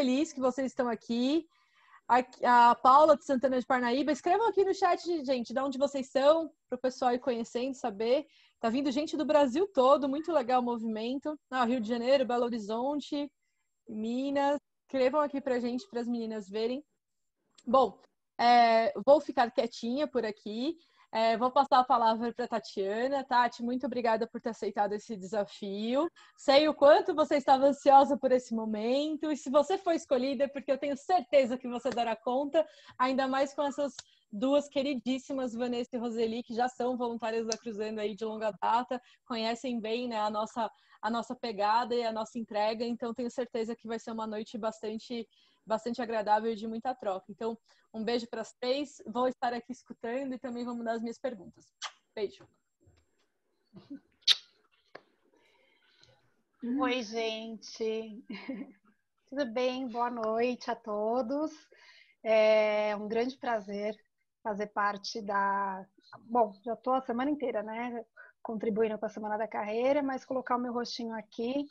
feliz que vocês estão aqui. A Paula de Santana de Parnaíba, escrevam aqui no chat, gente, de onde vocês são, para o pessoal ir conhecendo, saber. Tá vindo gente do Brasil todo, muito legal o movimento. Rio de Janeiro, Belo Horizonte, Minas. Escrevam aqui pra gente, para as meninas verem. Bom, vou ficar quietinha por aqui. Vou passar a palavra para a Tatiana. Tati, muito obrigada por ter aceitado esse desafio. Sei o quanto você estava ansiosa por esse momento. E se você foi escolhida, é porque eu tenho certeza que você dará conta, ainda mais com essas duas queridíssimas, Vanessa e Roseli, que já são voluntárias da Cruzando aí de longa data, conhecem bem, né, a nossa pegada e a nossa entrega. Então, tenho certeza que vai ser uma noite bastante agradável e de muita troca. Então, um beijo para as três. Vou estar aqui escutando e também vou mandar as minhas perguntas. Beijo. Oi, gente. Tudo bem? Boa noite a todos. É um grande prazer fazer parte da... Bom, já estou a semana inteira, né? Contribuindo com a Semana da Carreira, mas colocar o meu rostinho aqui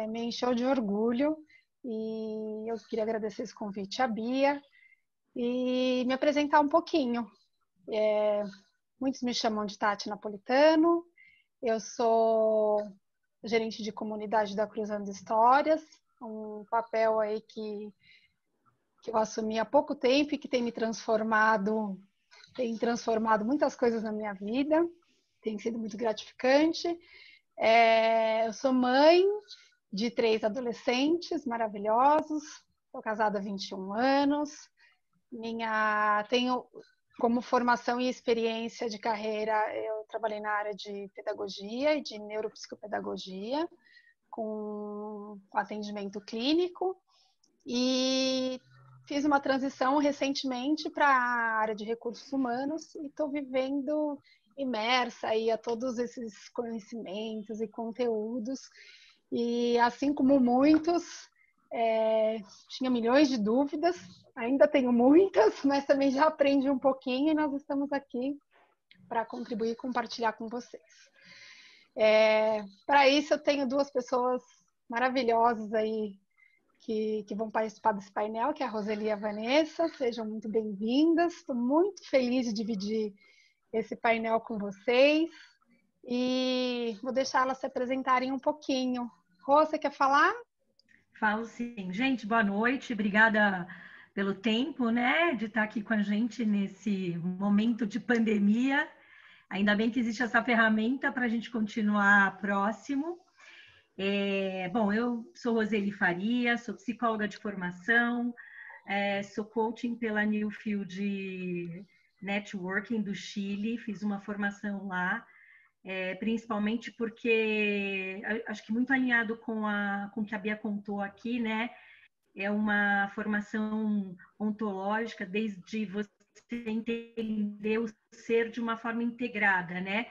me encheu de orgulho. E eu queria agradecer esse convite à Bia e me apresentar um pouquinho. Muitos me chamam de Tati Napolitano. Eu sou gerente de comunidade da Cruzando Histórias, um papel aí que eu assumi há pouco tempo e que tem transformado muitas coisas na minha vida. Tem sido muito gratificante. Eu sou mãe de 3 adolescentes maravilhosos. Estou casada há 21 anos. Tenho como formação e experiência de carreira, eu trabalhei na área de pedagogia e de neuropsicopedagogia, com atendimento clínico, e fiz uma transição recentemente para a área de recursos humanos e estou vivendo imersa aí a todos esses conhecimentos e conteúdos. E assim como muitos, tinha milhões de dúvidas, ainda tenho muitas, mas também já aprendi um pouquinho e nós estamos aqui para contribuir e compartilhar com vocês. Para isso, eu tenho 2 pessoas maravilhosas aí que vão participar desse painel, que é a Roseli e a Vanessa. Sejam muito bem-vindas. Estou muito feliz de dividir esse painel com vocês e vou deixar elas se apresentarem um pouquinho. Rô, você quer falar? Falo sim. Gente, boa noite. Obrigada pelo tempo, né, de estar aqui com a gente nesse momento de pandemia. Ainda bem que existe essa ferramenta para a gente continuar próximo. Bom, eu sou Roseli Faria, sou psicóloga de formação, sou coaching pela Newfield Networking do Chile, fiz uma formação lá, principalmente porque acho que muito alinhado com o que a Bia contou aqui, né? É uma formação ontológica, desde você entender o ser de uma forma integrada, né?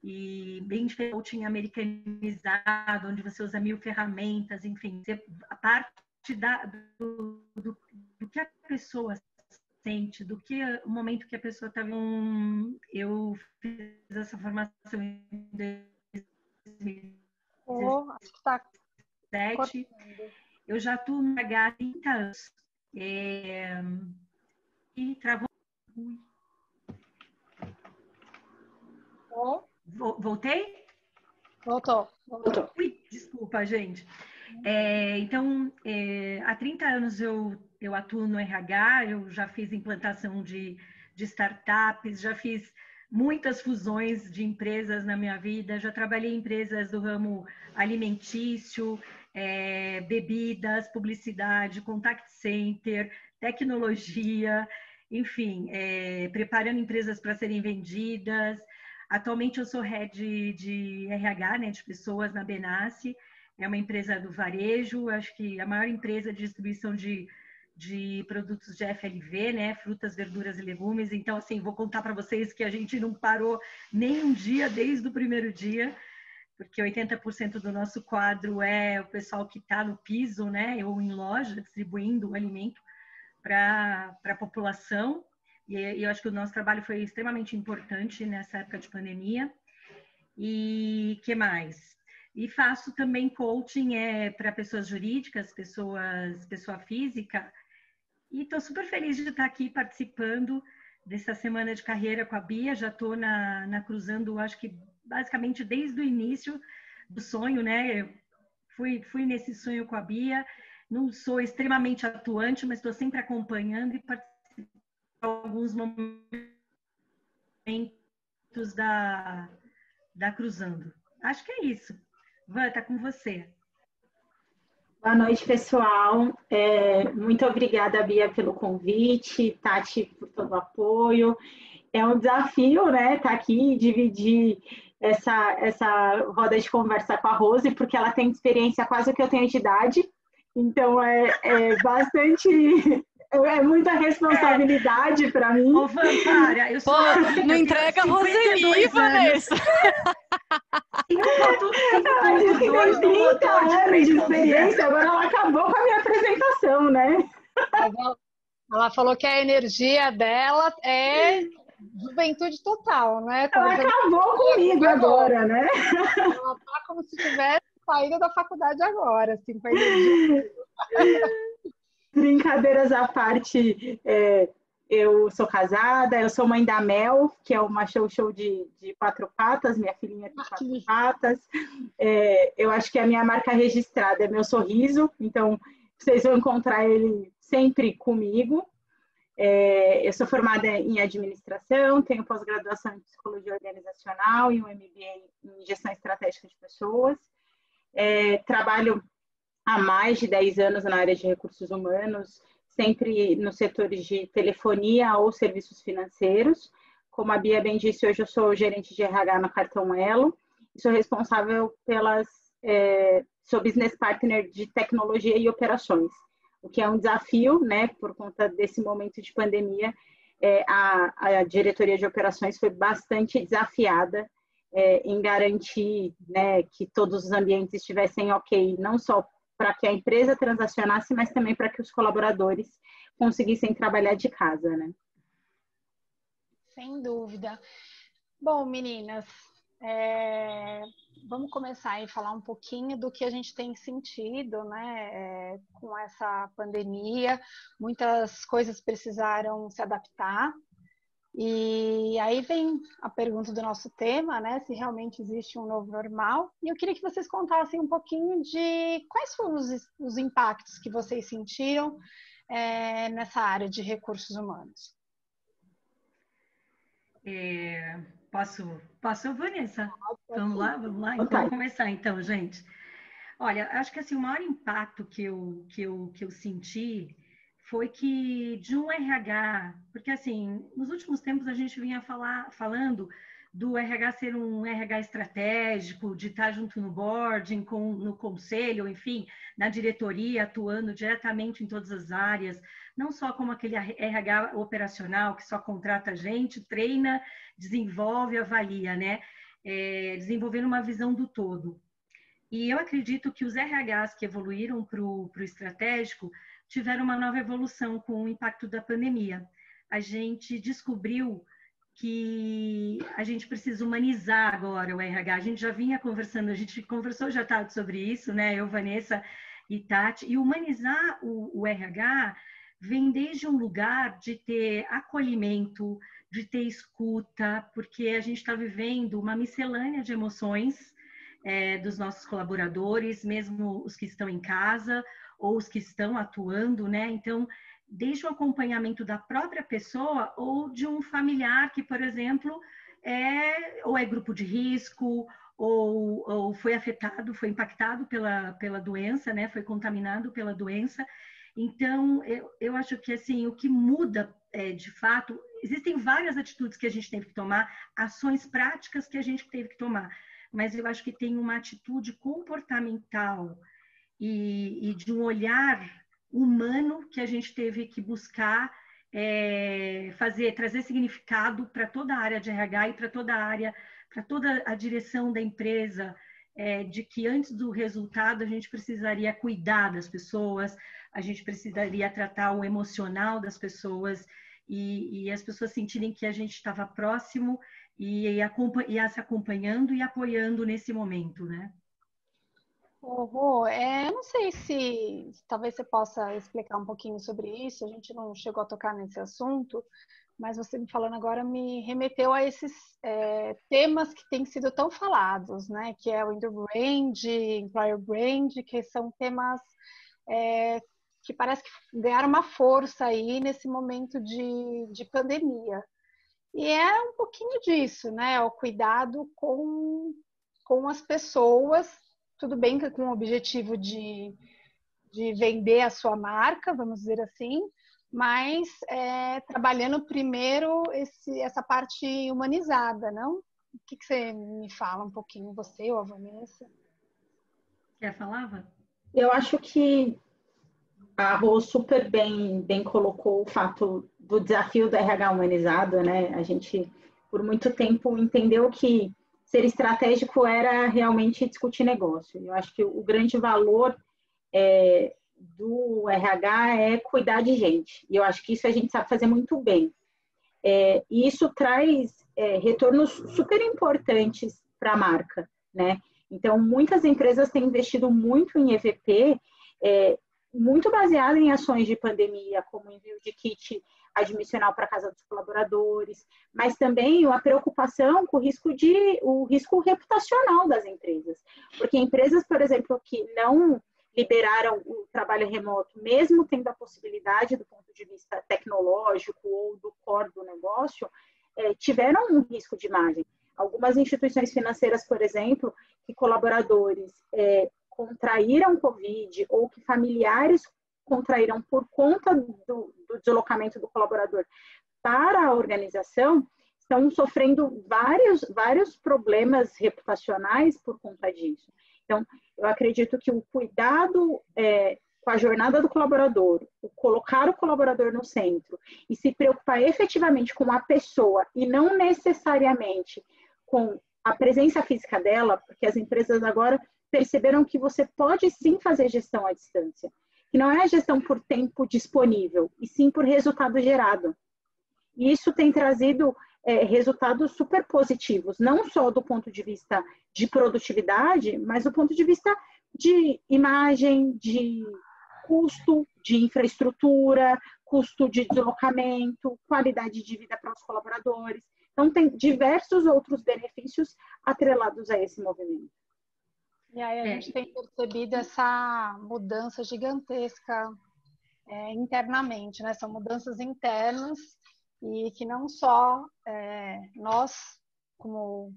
E bem diferente do coaching americanizado, onde você usa 1000 ferramentas, enfim, a parte do que a pessoa sente, do que o momento que a pessoa está vivendo. Eu fiz essa formação em 2017. Eu já atuo no RH há 30 anos. E travou. Voltei? Voltou. Ui, desculpa, gente. Então, há 30 anos eu atuo no RH, eu já fiz implantação de startups, já fiz muitas fusões de empresas na minha vida, já trabalhei em empresas do ramo alimentício, bebidas, publicidade, contact center, tecnologia, enfim, preparando empresas para serem vendidas. Atualmente eu sou head de RH, né, de pessoas na Benassi, é uma empresa do varejo, acho que a maior empresa de distribuição de produtos de FLV, né, frutas, verduras e legumes. Então, assim, vou contar para vocês que a gente não parou nem um dia desde o primeiro dia, porque 80% do nosso quadro é o pessoal que está no piso, né, ou em loja, distribuindo o alimento para a população. E eu acho que o nosso trabalho foi extremamente importante nessa época de pandemia. E que mais? e faço também coaching para pessoas jurídicas, pessoa física, e estou super feliz de estar aqui participando dessa semana de carreira com a Bia. Já estou na Cruzando, acho que basicamente desde o início do sonho, né? Eu fui nesse sonho com a Bia. Não sou extremamente atuante, mas estou sempre acompanhando e participando de alguns momentos da Cruzando. Acho que é isso. Van, está com você. Boa noite, pessoal. Muito obrigada, Bia, pelo convite, Tati, por todo o apoio. É um desafio, né, estar aqui e dividir essa roda de conversa com a Rose, porque ela tem experiência quase o que eu tenho de idade. Então, bastante... É muita responsabilidade para mim. Ô, Van, para. Eu sou não entrega a Roseli, Vanessa. 5.2 no motor de 30 anos de experiência, agora ela acabou com a minha apresentação, né? Ela falou que a energia dela é juventude total, né? Ela acabou comigo agora, né? Ela tá como se tivesse saído da faculdade agora, assim, com a energia. Brincadeiras à parte, eu sou casada, eu sou mãe da Mel, que é uma show de 4 patas, minha filhinha tem 4 patas. Eu acho que a minha marca registrada é meu sorriso, então vocês vão encontrar ele sempre comigo. Eu sou formada em administração, tenho pós-graduação em psicologia organizacional e um MBA em gestão estratégica de pessoas. Trabalho há mais de 10 anos na área de recursos humanos, sempre nos setores de telefonia ou serviços financeiros. Como a Bia bem disse, hoje eu sou gerente de RH no Cartão Elo e sou responsável sou business partner de tecnologia e operações, o que é um desafio, né, por conta desse momento de pandemia. A diretoria de operações foi bastante desafiada em garantir, né, que todos os ambientes estivessem ok, não só para que a empresa transacionasse, mas também para que os colaboradores conseguissem trabalhar de casa, né? Sem dúvida. Bom, meninas, vamos começar a falar um pouquinho do que a gente tem sentido, né, com essa pandemia. Muitas coisas precisaram se adaptar. E aí vem a pergunta do nosso tema, né? Se realmente existe um novo normal. E eu queria que vocês contassem um pouquinho de quais foram os impactos que vocês sentiram nessa área de recursos humanos. Posso, Vanessa? Vamos lá. Então, vamos começar, então, gente. Olha, acho que assim, o maior impacto que eu senti foi que de um RH, porque assim, nos últimos tempos a gente vinha falando do RH ser um RH estratégico, de estar junto no board, no conselho, enfim, na diretoria, atuando diretamente em todas as áreas, não só como aquele RH operacional que só contrata gente, treina, desenvolve, avalia, né? Desenvolvendo uma visão do todo. E eu acredito que os RHs que evoluíram para o estratégico tiveram uma nova evolução com o impacto da pandemia. A gente descobriu que a gente precisa humanizar agora o RH. A gente já vinha conversando, a gente conversou já tarde sobre isso, né? Eu, Vanessa e Tati. E humanizar o RH vem desde um lugar de ter acolhimento, de ter escuta, porque a gente está vivendo uma miscelânea de emoções dos nossos colaboradores, mesmo os que estão em casa ou os que estão atuando, né? Então, desde o acompanhamento da própria pessoa ou de um familiar que, por exemplo, ou é grupo de risco, ou foi afetado, foi impactado pela doença, né? Foi contaminado pela doença. Então, eu acho que assim, o que muda de fato, existem várias atitudes que a gente teve que tomar, ações práticas que a gente teve que tomar, mas eu acho que tem uma atitude comportamental e de um olhar humano que a gente teve que buscar trazer significado para toda a área de RH e para toda a direção da empresa, de que antes do resultado a gente precisaria cuidar das pessoas, a gente precisaria tratar o emocional das pessoas e as pessoas sentirem que a gente estava próximo e se acompanhando e apoiando nesse momento, né? Eu não sei se talvez você possa explicar um pouquinho sobre isso. A gente não chegou a tocar nesse assunto, mas você me falando agora me remeteu a esses temas que têm sido tão falados, né? Que é o Indoor Brand, Employer Brand, que são temas que parece que ganharam uma força aí nesse momento de pandemia. E é um pouquinho disso, né? O cuidado com as pessoas, tudo bem que com o objetivo de vender a sua marca, vamos dizer assim, mas trabalhando primeiro essa parte humanizada, não? O que você me fala um pouquinho, você ou a Vanessa? Quer falar? Eu acho que a Rô super bem colocou o fato do desafio do RH humanizado, né? A gente, por muito tempo, entendeu que ser estratégico era realmente discutir negócio. Eu acho que o grande valor do RH é cuidar de gente. E eu acho que isso a gente sabe fazer muito bem. E isso traz retornos super importantes para a marca, né? Então, muitas empresas têm investido muito em EVP, muito baseado em ações de pandemia, como envio de kit admissional para a casa dos colaboradores, mas também uma preocupação com o risco reputacional das empresas. Porque empresas, por exemplo, que não liberaram o trabalho remoto, mesmo tendo a possibilidade do ponto de vista tecnológico ou do core do negócio, tiveram um risco de imagem. Algumas instituições financeiras, por exemplo, que colaboradores contraíram Covid ou que familiares contraíram por conta do deslocamento do colaborador para a organização, estão sofrendo vários problemas reputacionais por conta disso. Então, eu acredito que o cuidado com a jornada do colaborador, o colocar o colaborador no centro e se preocupar efetivamente com a pessoa e não necessariamente com a presença física dela, porque as empresas agora perceberam que você pode sim fazer gestão à distância, que não é a gestão por tempo disponível, e sim por resultado gerado. E isso tem trazido resultados super positivos, não só do ponto de vista de produtividade, mas do ponto de vista de imagem, de custo de infraestrutura, custo de deslocamento, qualidade de vida para os colaboradores. Então, tem diversos outros benefícios atrelados a esse movimento. E aí a gente tem percebido essa mudança gigantesca internamente, né? São mudanças internas e que não só nós, como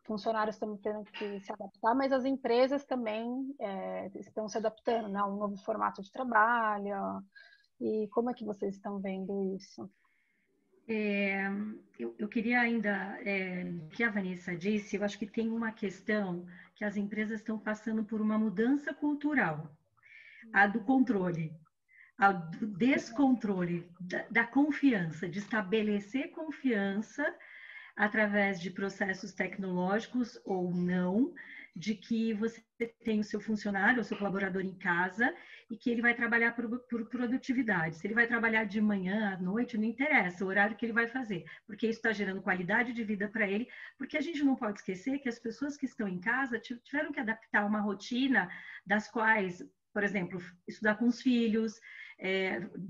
funcionários, estamos tendo que se adaptar, mas as empresas também estão se adaptando, né? A um novo formato de trabalho. E como é que vocês estão vendo isso? Eu queria ainda, que a Vanessa disse, eu acho que tem uma questão que as empresas estão passando por uma mudança cultural, a do controle, a do descontrole, da confiança, de estabelecer confiança através de processos tecnológicos ou não, de que você tem o seu funcionário, o seu colaborador em casa e que ele vai trabalhar por produtividade. Se ele vai trabalhar de manhã, à noite, não interessa o horário que ele vai fazer, porque isso está gerando qualidade de vida para ele, porque a gente não pode esquecer que as pessoas que estão em casa tiveram que adaptar uma rotina das quais, por exemplo, estudar com os filhos,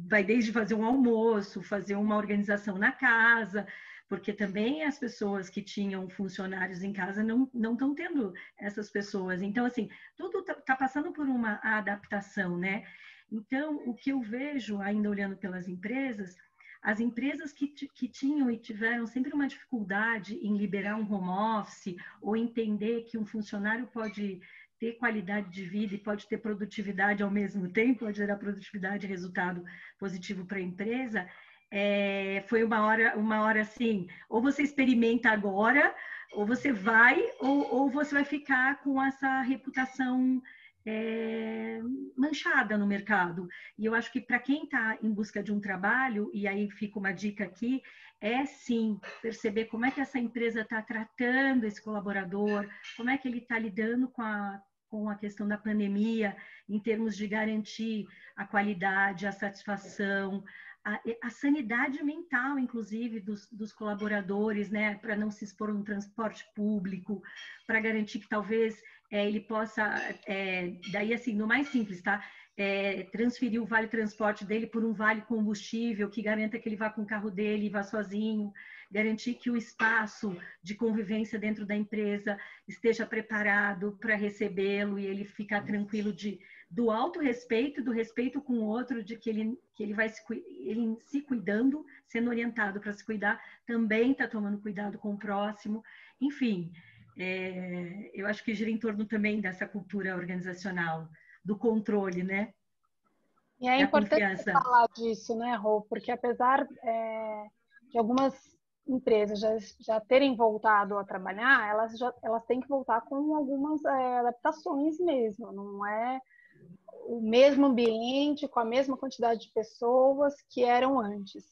vai desde fazer um almoço, fazer uma organização na casa, porque também as pessoas que tinham funcionários em casa não estão tendo essas pessoas. Então, assim, tudo está passando por uma adaptação, né? Então, o que eu vejo, ainda olhando pelas empresas, as empresas que tinham e tiveram sempre uma dificuldade em liberar um home office ou entender que um funcionário pode ter qualidade de vida e pode ter produtividade ao mesmo tempo, pode gerar produtividade e resultado positivo para a empresa, foi uma hora assim, ou você experimenta agora, ou você vai, ou você vai ficar com essa reputação manchada no mercado. E eu acho que para quem está em busca de um trabalho, e aí fica uma dica aqui, sim perceber como é que essa empresa está tratando esse colaborador, como é que ele está lidando com a questão da pandemia, em termos de garantir a qualidade, a satisfação, a sanidade mental, inclusive, dos colaboradores, né, para não se expor no transporte público, para garantir que talvez ele possa, daí assim, no mais simples, tá? Transferir o vale transporte dele por um vale combustível que garanta que ele vá com o carro dele e vá sozinho, garantir que o espaço de convivência dentro da empresa esteja preparado para recebê-lo e ele ficar tranquilo do autorrespeito, do respeito com o outro, de que ele vai ele se cuidando, sendo orientado para se cuidar, também está tomando cuidado com o próximo. Enfim, eu acho que gira em torno também dessa cultura organizacional, do controle, né? E é importante falar disso, né, Rô? Porque apesar de algumas empresas já terem voltado a trabalhar, elas têm que voltar com algumas adaptações mesmo. Não é o mesmo ambiente, com a mesma quantidade de pessoas que eram antes.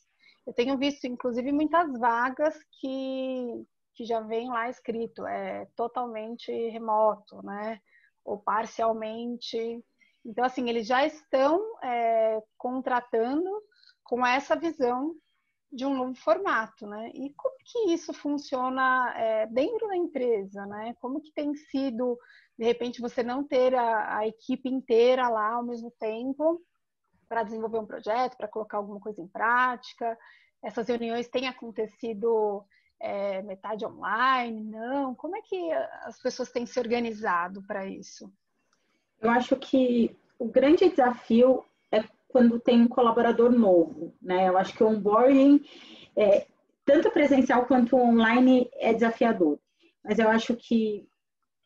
Eu tenho visto, inclusive, muitas vagas que já vem lá escrito, totalmente remoto, né? Ou parcialmente. Então, assim, eles já estão contratando com essa visão de um novo formato, né? E como que isso funciona dentro da empresa, né? Como que tem sido, de repente, você não ter a equipe inteira lá ao mesmo tempo para desenvolver um projeto, para colocar alguma coisa em prática? Essas reuniões têm acontecido metade online? Não? Como é que as pessoas têm se organizado para isso? Eu acho que o grande desafio é quando tem um colaborador novo, né? Eu acho que o onboarding, tanto presencial quanto online, é desafiador. Mas eu acho que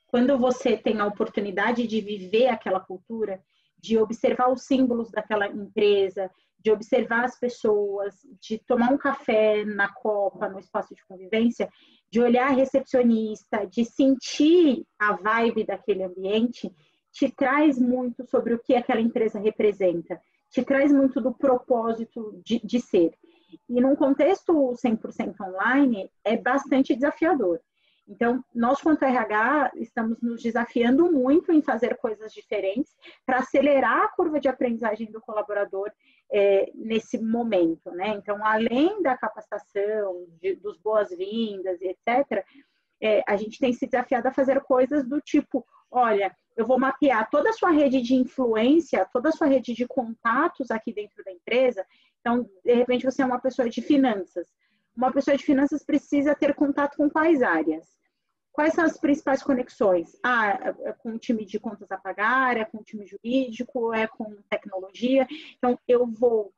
quando você tem a oportunidade de viver aquela cultura, de observar os símbolos daquela empresa, de observar as pessoas, de tomar um café na copa, no espaço de convivência, de olhar a recepcionista, de sentir a vibe daquele ambiente, te traz muito sobre o que aquela empresa representa, te traz muito do propósito de ser. E num contexto 100% online, é bastante desafiador. Então, nós, quanto RH, estamos nos desafiando muito em fazer coisas diferentes para acelerar a curva de aprendizagem do colaborador nesse momento, né? Então, além da capacitação, dos boas-vindas, etc., a gente tem se desafiado a fazer coisas do tipo, olha, eu vou mapear toda a sua rede de influência, toda a sua rede de contatos aqui dentro da empresa. Então, de repente, você é uma pessoa de finanças. Uma pessoa de finanças precisa ter contato com quais áreas? Quais são as principais conexões? É com o time de contas a pagar, é com o time jurídico, é com tecnologia. Então, eu vou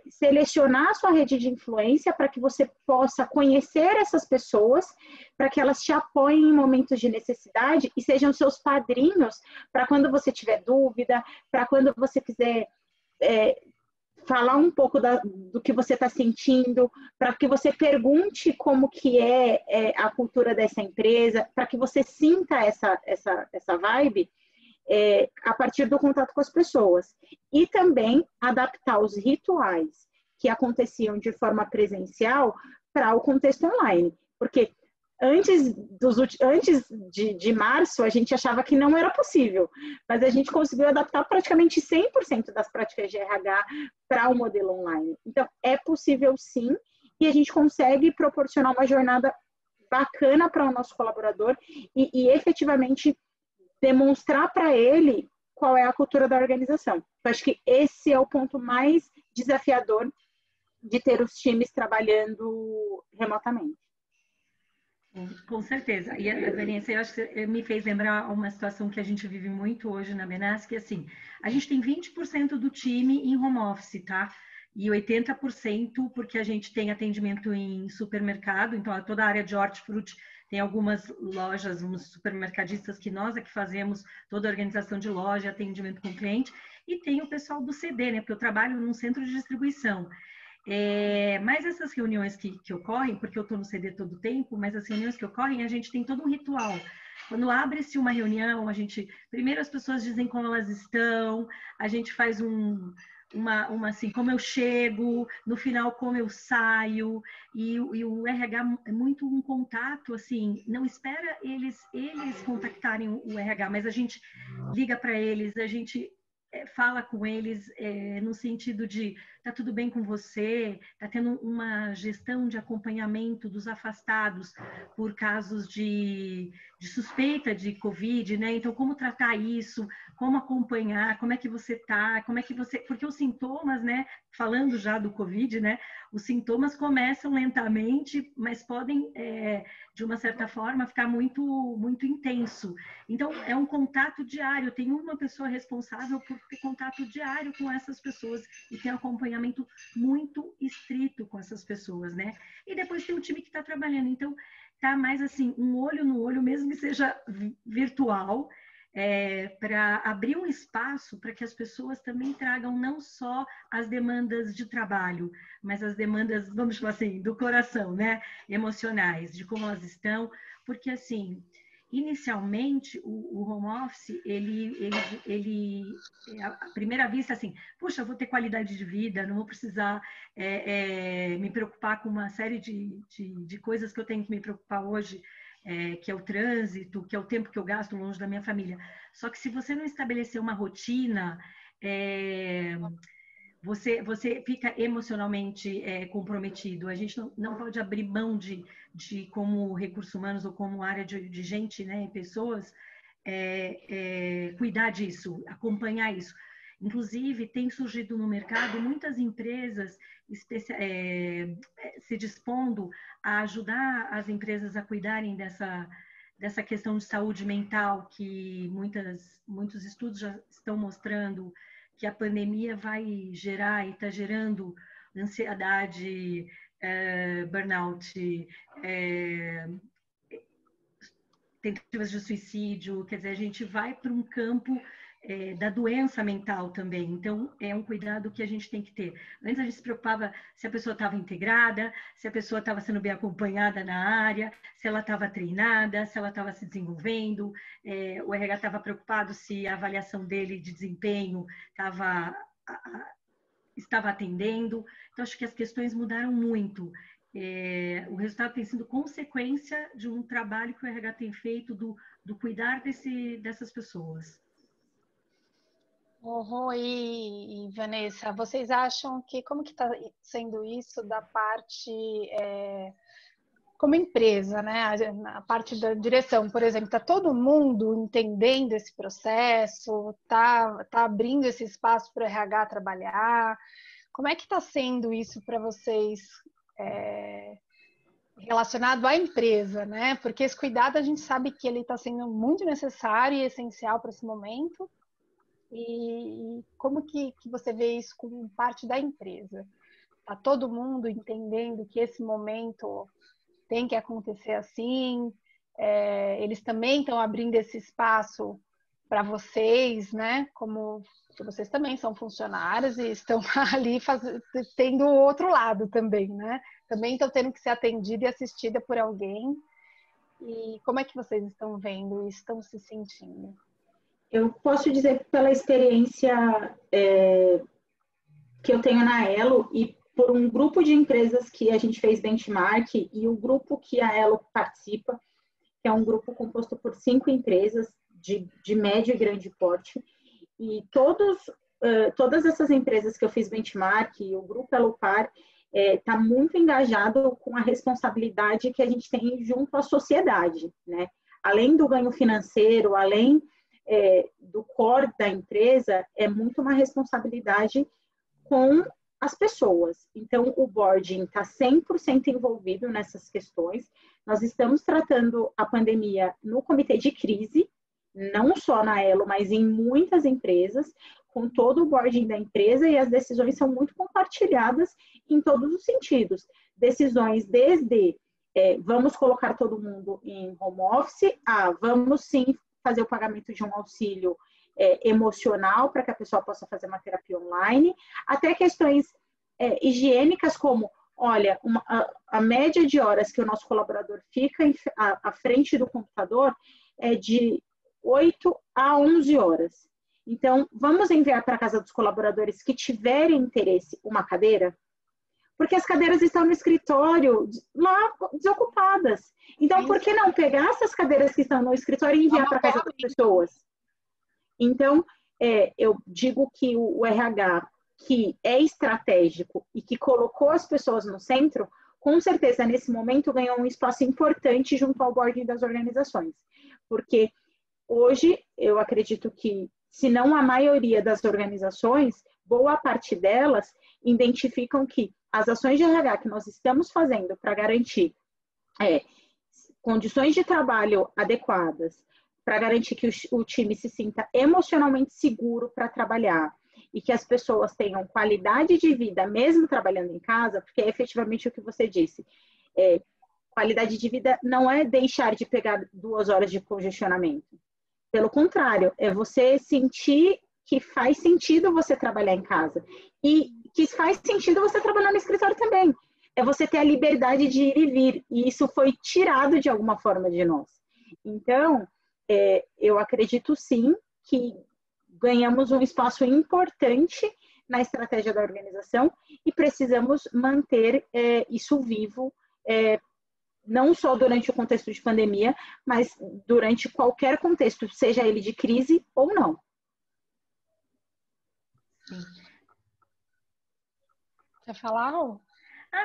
selecionar a sua rede de influência para que você possa conhecer essas pessoas, para que elas te apoiem em momentos de necessidade e sejam seus padrinhos para quando você tiver dúvida, para quando você quiser falar um pouco do que você está sentindo, para que você pergunte como que é a cultura dessa empresa, para que você sinta essa vibe a partir do contato com as pessoas. E também adaptar os rituais que aconteciam de forma presencial para o contexto online. Porque antes de março, a gente achava que não era possível, mas a gente conseguiu adaptar praticamente 100% das práticas de RH para o modelo online. Então, é possível sim, e a gente consegue proporcionar uma jornada bacana para o nosso colaborador e efetivamente demonstrar para ele qual é a cultura da organização. Eu acho que esse é o ponto mais desafiador de ter os times trabalhando remotamente. Com certeza. E, Vanessa, eu acho que me fez lembrar uma situação que a gente vive muito hoje na Benasc, que assim, a gente tem 20% do time em home office, tá? E 80% porque a gente tem atendimento em supermercado, então toda a área de hortifruti tem algumas lojas, uns supermercadistas que nós é que fazemos toda a organização de loja, atendimento com cliente, e tem o pessoal do CD, né? Porque eu trabalho num centro de distribuição. Mas essas reuniões que ocorrem, porque eu estou no CD todo o tempo, mas as reuniões que ocorrem, a gente tem todo um ritual. Quando abre-se uma reunião, primeiro as pessoas dizem como elas estão, a gente faz uma assim, como eu chego, no final como eu saio, e o RH é muito um contato, assim, não espera eles contactarem o RH, mas a gente liga para eles, a gente fala com eles no sentido de tá tudo bem com você, tá tendo uma gestão de acompanhamento dos afastados por casos de suspeita de Covid, né? Então, como tratar isso, como acompanhar, como é que você tá, porque os sintomas, né? Falando já do Covid, né? Os sintomas começam lentamente, mas podem, de uma certa forma, ficar muito, muito intenso. Então, é um contato diário. Tem uma pessoa responsável por ter contato diário com essas pessoas e ter um acompanhamento muito estrito com essas pessoas, né? E depois tem o time que está trabalhando. Então, tá mais assim, um olho no olho, mesmo que seja virtual, para abrir um espaço para que as pessoas também tragam não só as demandas de trabalho, mas as demandas, vamos chamar assim, do coração, né? Emocionais, de como elas estão, porque assim, inicialmente o home office, à primeira vista, assim, puxa, eu vou ter qualidade de vida, não vou precisar me preocupar com uma série de coisas que eu tenho que me preocupar hoje, que é o trânsito, que é o tempo que eu gasto longe da minha família. Só que se você não estabelecer uma rotina, você fica emocionalmente comprometido. A gente não pode abrir mão de como recursos humanos ou como área de gente, né, pessoas, cuidar disso, acompanhar isso. Inclusive, tem surgido no mercado muitas empresas se dispondo a ajudar as empresas a cuidarem dessa questão de saúde mental, que muitos estudos já estão mostrando que a pandemia vai gerar e está gerando ansiedade, burnout, tentativas de suicídio. Quer dizer, a gente vai para um campo da doença mental também. Então, é um cuidado que a gente tem que ter. Antes a gente se preocupava se a pessoa estava integrada, se a pessoa estava sendo bem acompanhada na área, se ela estava treinada, se ela estava se desenvolvendo. O RH estava preocupado se a avaliação dele de desempenho estava atendendo. Então, acho que as questões mudaram muito. O resultado tem sido consequência de um trabalho que o RH tem feito do cuidar dessas pessoas. E Vanessa, vocês acham que como que está sendo isso da parte como empresa, né? A parte da direção, por exemplo, está todo mundo entendendo esse processo, tá abrindo esse espaço para o RH trabalhar? Como é que está sendo isso para vocês relacionado à empresa, né? Porque esse cuidado a gente sabe que ele está sendo muito necessário e essencial para esse momento. E como que você vê isso como parte da empresa? Está todo mundo entendendo que esse momento tem que acontecer assim? Eles também estão abrindo esse espaço para vocês, né? Como vocês também são funcionários e estão ali tendo o outro lado também, né? Também estão tendo que ser atendida e assistida por alguém. E como é que vocês estão vendo e estão se sentindo? Eu posso dizer pela experiência que eu tenho na Elo e por um grupo de empresas que a gente fez benchmark e o grupo que a Elo participa, que é um grupo composto por 5 empresas de médio e grande porte, e todas essas empresas que eu fiz benchmark e o grupo Elopar está muito engajado com a responsabilidade que a gente tem junto à sociedade, né? Além do ganho financeiro, além do core da empresa, é muito uma responsabilidade com as pessoas. Então, o boarding está 100% envolvido nessas questões. Nós estamos tratando a pandemia no comitê de crise, não só na Elo, mas em muitas empresas, com todo o boarding da empresa, e as decisões são muito compartilhadas em todos os sentidos. Decisões desde vamos colocar todo mundo em home office, vamos sim fazer o pagamento de um auxílio emocional para que a pessoa possa fazer uma terapia online, até questões higiênicas como, olha, a média de horas que o nosso colaborador fica à frente do computador é de 8 a 11 horas. Então, vamos enviar para a casa dos colaboradores que tiverem interesse uma cadeira? Porque as cadeiras estão no escritório, lá desocupadas. Então, por que não pegar essas cadeiras que estão no escritório e enviar para a casa das pessoas? Então, eu digo que o RH, que é estratégico e que colocou as pessoas no centro, com certeza, nesse momento, ganhou um espaço importante junto ao board das organizações. Porque hoje, eu acredito que, se não a maioria das organizações, boa parte delas identificam que as ações de RH que nós estamos fazendo para garantir condições de trabalho adequadas, para garantir que o time se sinta emocionalmente seguro para trabalhar e que as pessoas tenham qualidade de vida mesmo trabalhando em casa, porque é efetivamente o que você disse. Qualidade de vida não é deixar de pegar 2 horas de congestionamento. Pelo contrário, é você sentir que faz sentido você trabalhar em casa e que faz sentido você trabalhar no escritório também. É você ter a liberdade de ir e vir, e isso foi tirado de alguma forma de nós. Então, eu acredito sim que ganhamos um espaço importante na estratégia da organização e precisamos manter isso vivo, não só durante o contexto de pandemia, mas durante qualquer contexto, seja ele de crise ou não. Sim. Quer falar?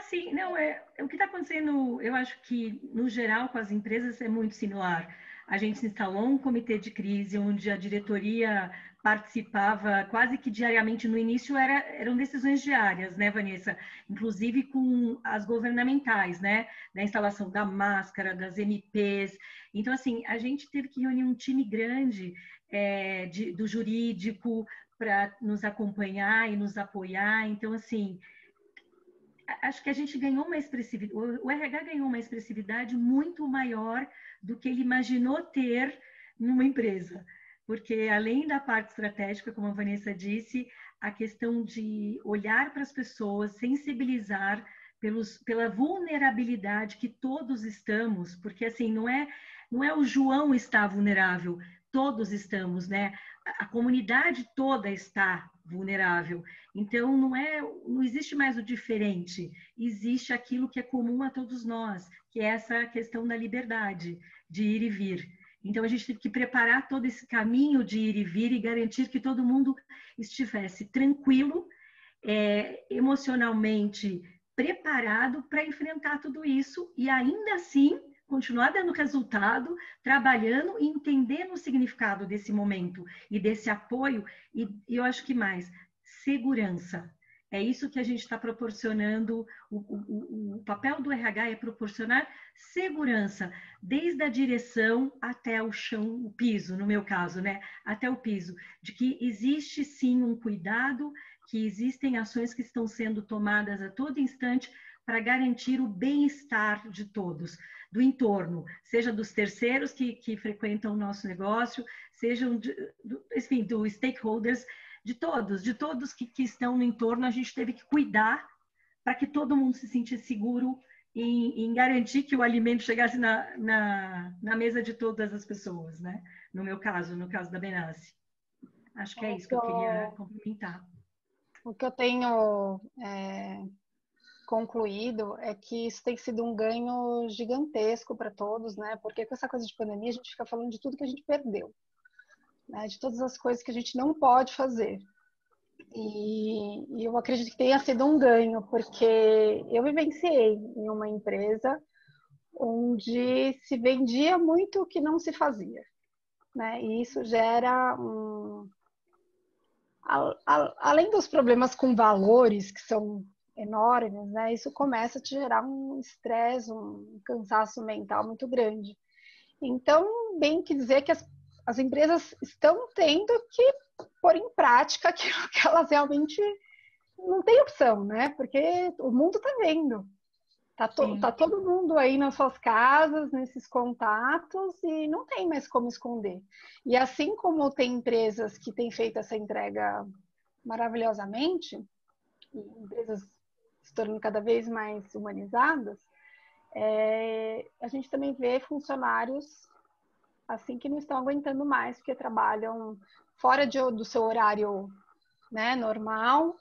Sim, não, o que está acontecendo, eu acho que, no geral, com as empresas é muito similar. A gente instalou um comitê de crise, onde a diretoria participava quase que diariamente. No início eram decisões diárias, né, Vanessa? Inclusive com as governamentais, né? Da instalação da máscara, das MPs. Então, assim, a gente teve que reunir um time grande do jurídico para nos acompanhar e nos apoiar. Então, assim, acho que a gente ganhou uma expressividade, o RH ganhou uma expressividade muito maior do que ele imaginou ter numa empresa. Porque, além da parte estratégica, como a Vanessa disse, a questão de olhar para as pessoas, sensibilizar pela vulnerabilidade que todos estamos, porque, assim, não é o João estar vulnerável, todos estamos, né? A comunidade toda está vulnerável. Então, não existe mais o diferente, existe aquilo que é comum a todos nós, que é essa questão da liberdade, de ir e vir. Então, a gente teve que preparar todo esse caminho de ir e vir e garantir que todo mundo estivesse tranquilo, emocionalmente preparado para enfrentar tudo isso e ainda assim continuar dando resultado, trabalhando e entendendo o significado desse momento e desse apoio. E eu acho que mais, segurança. É isso que a gente está proporcionando. O papel do RH é proporcionar segurança, desde a direção até o chão, o piso, no meu caso, né? Até o piso, de que existe sim um cuidado, que existem ações que estão sendo tomadas a todo instante para garantir o bem-estar de todos, do entorno, seja dos terceiros que frequentam o nosso negócio, sejam, enfim, dos stakeholders, de todos que estão no entorno. A gente teve que cuidar para que todo mundo se sentisse seguro em garantir que o alimento chegasse na mesa de todas as pessoas, né? No caso da Benassi. Acho que é isso que eu queria complementar. O que eu tenho concluído é que isso tem sido um ganho gigantesco para todos, né? Porque com essa coisa de pandemia a gente fica falando de tudo que a gente perdeu, né? De todas as coisas que a gente não pode fazer. E eu acredito que tenha sido um ganho, porque eu vivenciei em uma empresa onde se vendia muito o que não se fazia, né? E isso gera além dos problemas com valores que são enormes, né? Isso começa a te gerar um estresse, um cansaço mental muito grande. Então, bem que dizer que as empresas estão tendo que pôr em prática aquilo que elas realmente não têm opção, né? Porque o mundo está vendo. Tá todo mundo aí nas suas casas, nesses contatos, e não tem mais como esconder. E assim como tem empresas que têm feito essa entrega maravilhosamente, empresas se tornando cada vez mais humanizadas, a gente também vê funcionários assim que não estão aguentando mais, porque trabalham fora do seu horário, né, normal,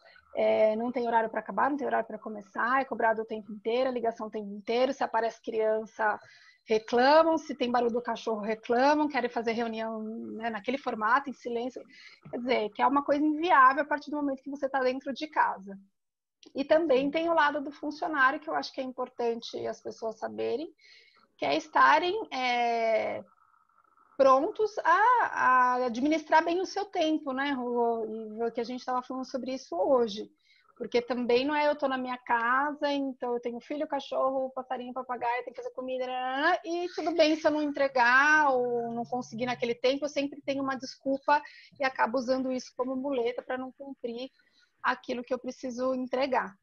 não tem horário para acabar, não tem horário para começar, é cobrado o tempo inteiro, a ligação o tempo inteiro, se aparece criança, reclamam, se tem barulho do cachorro, reclamam, querem fazer reunião, né, naquele formato, em silêncio. Quer dizer, que é uma coisa inviável a partir do momento que você está dentro de casa. E também tem o lado do funcionário, que eu acho que é importante as pessoas saberem, que é estarem prontos a administrar bem o seu tempo, né, e que a gente estava falando sobre isso hoje. Porque também não é eu estou na minha casa, então eu tenho filho, cachorro, passarinho, papagaio, tenho que fazer comida, e tudo bem se eu não entregar ou não conseguir naquele tempo, eu sempre tenho uma desculpa e acabo usando isso como muleta para não cumprir aquilo que eu preciso entregar.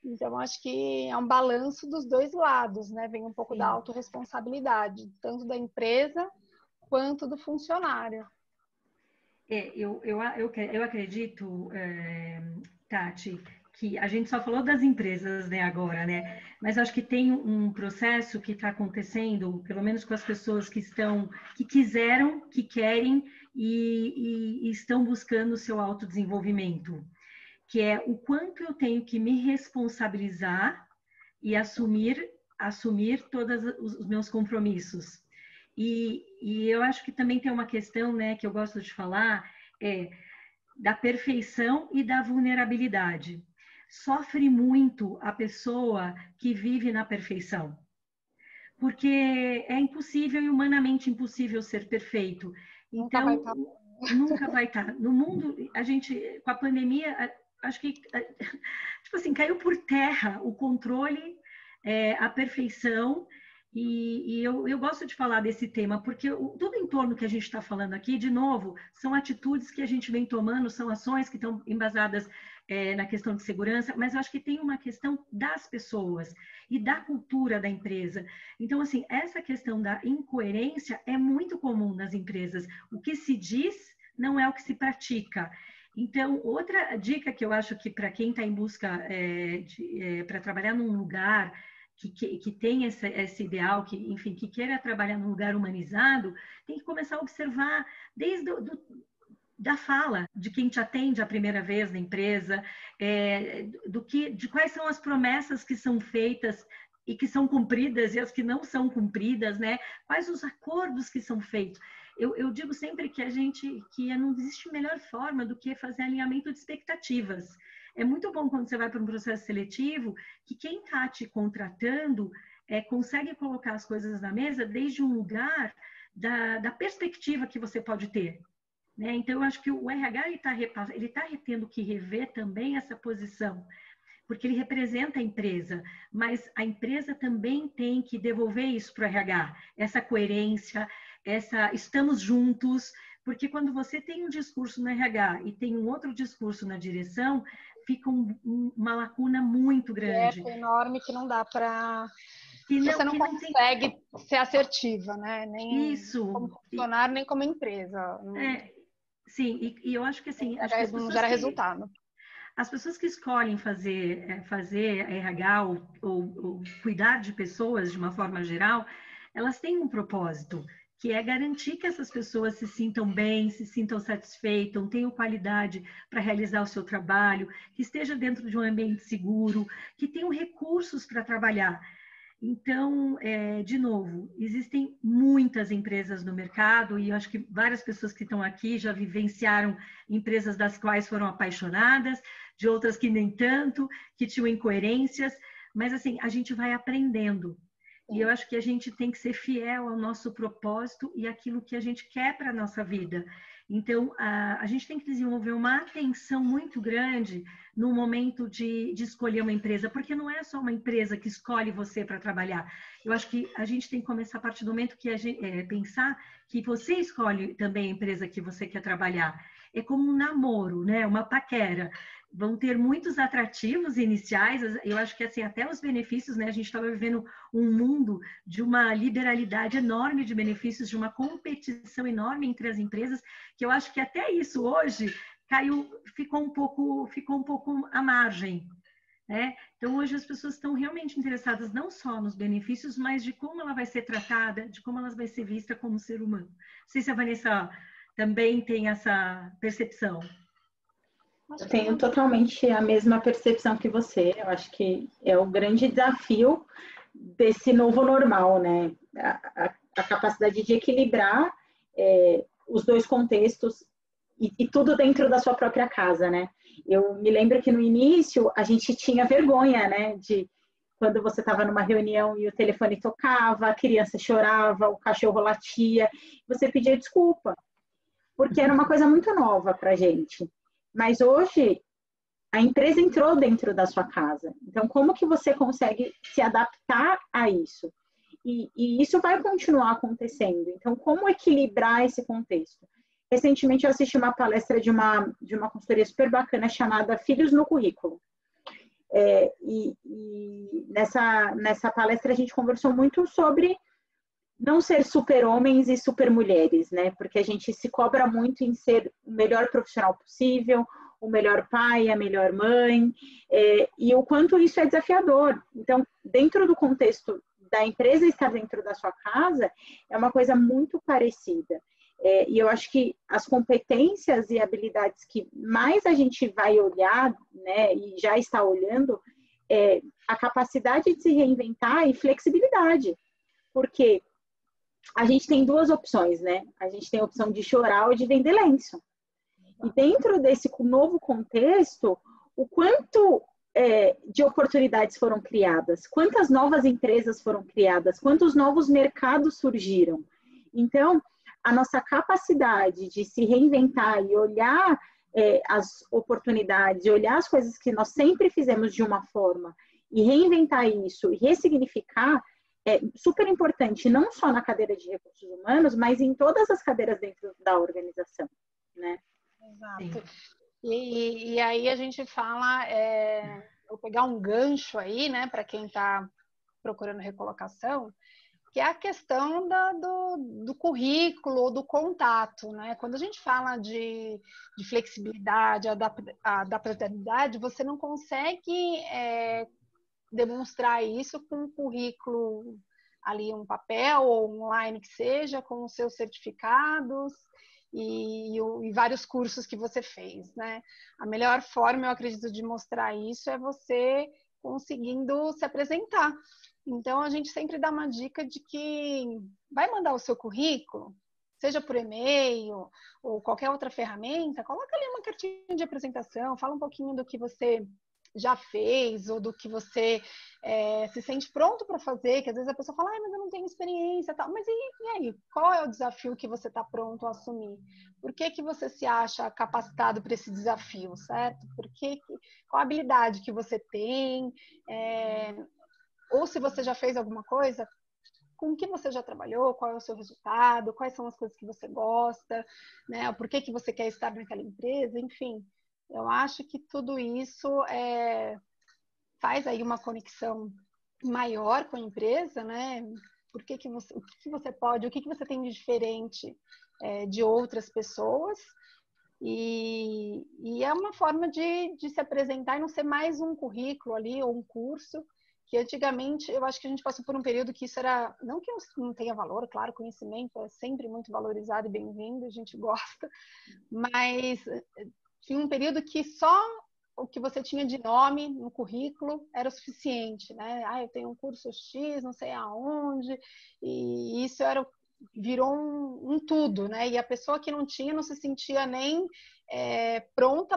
Então, acho que é um balanço dos dois lados, né? Vem um pouco da autorresponsabilidade, tanto da empresa quanto do funcionário. Eu acredito, Tati, que a gente só falou das empresas, né, agora, né? Mas acho que tem um processo que está acontecendo, pelo menos com as pessoas que quiseram, que querem e estão buscando o seu autodesenvolvimento, que é o quanto eu tenho que me responsabilizar e assumir todos os meus compromissos. E eu acho que também tem uma questão, né, que eu gosto de falar, da perfeição e da vulnerabilidade. Sofre muito a pessoa que vive na perfeição, porque é impossível e humanamente impossível ser perfeito. Então, nunca vai estar. No mundo, a gente, com a pandemia, acho que, tipo assim, caiu por terra o controle, a perfeição. E eu gosto de falar desse tema, porque tudo em torno que a gente está falando aqui, de novo, são atitudes que a gente vem tomando, são ações que estão embasadas na questão de segurança, mas eu acho que tem uma questão das pessoas e da cultura da empresa. Então, assim, essa questão da incoerência é muito comum nas empresas. O que se diz não é o que se pratica. Então, outra dica que eu acho que para quem está em busca para trabalhar num lugar que tem esse ideal, enfim, que queira trabalhar num lugar humanizado, tem que começar a observar desde da fala de quem te atende a primeira vez na empresa, de quais são as promessas que são feitas e que são cumpridas e as que não são cumpridas, né? Quais os acordos que são feitos. Eu digo sempre que não existe melhor forma do que fazer alinhamento de expectativas. É muito bom quando você vai para um processo seletivo que quem está te contratando consegue colocar as coisas na mesa desde um lugar da perspectiva que você pode ter. Né? Então, eu acho que o RH ele tá tendo que rever também essa posição, porque ele representa a empresa, mas a empresa também tem que devolver isso para o RH, essa coerência, estamos juntos, porque quando você tem um discurso no RH e tem um outro discurso na direção, fica uma lacuna muito grande. É enorme que não dá para... Você não consegue ser assertiva, né? Nem como funcionário, nem como empresa. Sim, e eu acho que assim... Não gera resultado. As pessoas que escolhem fazer RH ou cuidar de pessoas de uma forma geral, elas têm um propósito, que é garantir que essas pessoas se sintam bem, se sintam satisfeitas, tenham qualidade para realizar o seu trabalho, que esteja dentro de um ambiente seguro, que tenham recursos para trabalhar. Então, de novo, existem muitas empresas no mercado e eu acho que várias pessoas que estão aqui já vivenciaram empresas das quais foram apaixonadas, de outras que nem tanto, que tinham incoerências, mas assim, a gente vai aprendendo. E eu acho que a gente tem que ser fiel ao nosso propósito e aquilo que a gente quer para a nossa vida. Então, a gente tem que desenvolver uma atenção muito grande no momento de escolher uma empresa, porque não é só uma empresa que escolhe você para trabalhar. Eu acho que a gente tem que começar a partir do momento que pensar que você escolhe também a empresa que você quer trabalhar. É como um namoro, né? Uma paquera. Vão ter muitos atrativos iniciais, eu acho que assim, até os benefícios, né? A gente estava vivendo um mundo de uma liberalidade enorme de benefícios, de uma competição enorme entre as empresas, que eu acho que até isso hoje ficou um pouco à margem. Né? Então, hoje as pessoas estão realmente interessadas não só nos benefícios, mas de como ela vai ser tratada, de como ela vai ser vista como ser humano. Não sei se a Vanessa também tem essa percepção. Eu tenho totalmente a mesma percepção que você. Eu acho que é o grande desafio desse novo normal, né? A capacidade de equilibrar os dois contextos e tudo dentro da sua própria casa, né? Eu me lembro que no início a gente tinha vergonha, né? De quando você estava numa reunião e o telefone tocava, a criança chorava, o cachorro latia, você pedia desculpa, porque era uma coisa muito nova para a gente. Mas hoje a empresa entrou dentro da sua casa. Então, como que você consegue se adaptar a isso? E isso vai continuar acontecendo. Então, como equilibrar esse contexto? Recentemente, eu assisti uma palestra de uma consultoria super bacana chamada Filhos no Currículo. E nessa palestra, a gente conversou muito sobre não ser super-homens e super-mulheres, né? Porque a gente se cobra muito em ser o melhor profissional possível, o melhor pai, a melhor mãe, e o quanto isso é desafiador. Então, dentro do contexto da empresa estar dentro da sua casa, é uma coisa muito parecida. E eu acho que as competências e habilidades que mais a gente vai olhar, né, e já está olhando, é a capacidade de se reinventar e flexibilidade. Porque a gente tem duas opções, né? A gente tem a opção de chorar ou de vender lenço. E dentro desse novo contexto, o quanto de oportunidades foram criadas, quantas novas empresas foram criadas, quantos novos mercados surgiram. Então, a nossa capacidade de se reinventar e olhar as oportunidades, e olhar as coisas que nós sempre fizemos de uma forma, e reinventar isso, e ressignificar, é super importante, não só na cadeira de recursos humanos, mas em todas as cadeiras dentro da organização, né? Exato. E aí a gente fala, vou pegar um gancho aí, né, para quem está procurando recolocação, que é a questão do currículo ou do contato, né? Quando a gente fala de flexibilidade, adaptabilidade, você não consegue demonstrar isso com um currículo ali, um papel ou online que seja, com os seus certificados e vários cursos que você fez, né? A melhor forma, eu acredito, de mostrar isso é você conseguindo se apresentar. Então, a gente sempre dá uma dica de que vai mandar o seu currículo, seja por e-mail ou qualquer outra ferramenta, coloca ali uma cartinha de apresentação, fala um pouquinho do que você já fez ou do que você se sente pronto para fazer, que às vezes a pessoa fala, mas eu não tenho experiência, tal. Mas e aí? Qual é o desafio que você está pronto a assumir? Por que você se acha capacitado para esse desafio, certo? Qual a habilidade que você tem? Ou se você já fez alguma coisa, com o que você já trabalhou, qual é o seu resultado, quais são as coisas que você gosta, né? Por que você quer estar naquela empresa, enfim. Eu acho que tudo isso faz aí uma conexão maior com a empresa, né? O que você pode, o que você tem de diferente de outras pessoas. E é uma forma de se apresentar e não ser mais um currículo ali ou um curso, que antigamente eu acho que a gente passou por um período que isso era, não que não tenha valor, claro, conhecimento é sempre muito valorizado e bem-vindo, a gente gosta, mas tinha um período que só o que você tinha de nome no currículo era o suficiente, né? Eu tenho um curso X, não sei aonde, e isso virou um tudo, né? E a pessoa que não tinha não se sentia nem pronta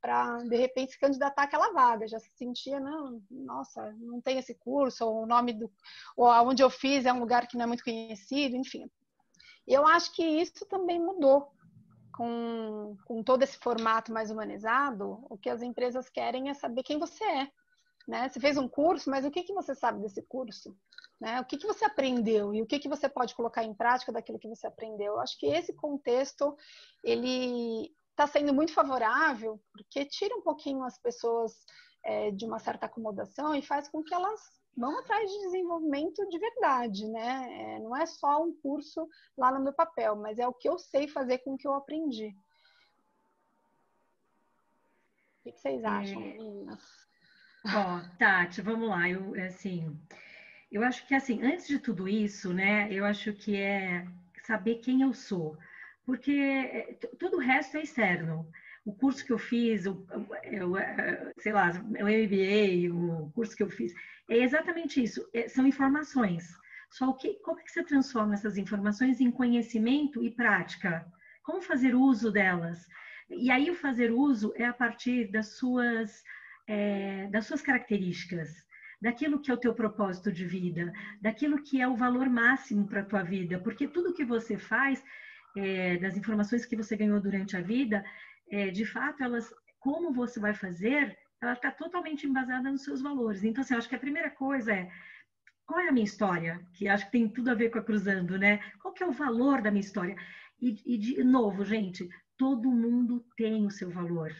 para, de repente, se candidatar àquela vaga. Já se sentia, não, nossa, não tem esse curso, ou o nome ou onde eu fiz é um lugar que não é muito conhecido, enfim. Eu acho que isso também mudou. Com todo esse formato mais humanizado, o que as empresas querem é saber quem você é. Né? Você fez um curso, mas o que você sabe desse curso? Né? O que você aprendeu e o que você pode colocar em prática daquilo que você aprendeu? Eu acho que esse contexto ele está sendo muito favorável, porque tira um pouquinho as pessoas de uma certa acomodação e faz com que elas vão atrás de desenvolvimento de verdade, né? Não é só um curso lá no meu papel, mas é o que eu sei fazer com o que eu aprendi. O que vocês acham, meninas? Tati, vamos lá. Eu acho que, assim, antes de tudo isso, né, eu acho que é saber quem eu sou, porque todo o resto é externo. O curso que eu fiz, sei lá, o MBA, o curso que eu fiz, é exatamente isso, são informações. Só como é que você transforma essas informações em conhecimento e prática? Como fazer uso delas? E aí o fazer uso é a partir das suas características, daquilo que é o teu propósito de vida, daquilo que é o valor máximo para a tua vida, porque tudo que você faz, das informações que você ganhou durante a vida, de fato, como você vai fazer, ela está totalmente embasada nos seus valores. Então, assim, eu acho que a primeira coisa qual é a minha história? Que acho que tem tudo a ver com a Cruzando, né? Qual que é o valor da minha história? E de novo, gente, todo mundo tem o seu valor,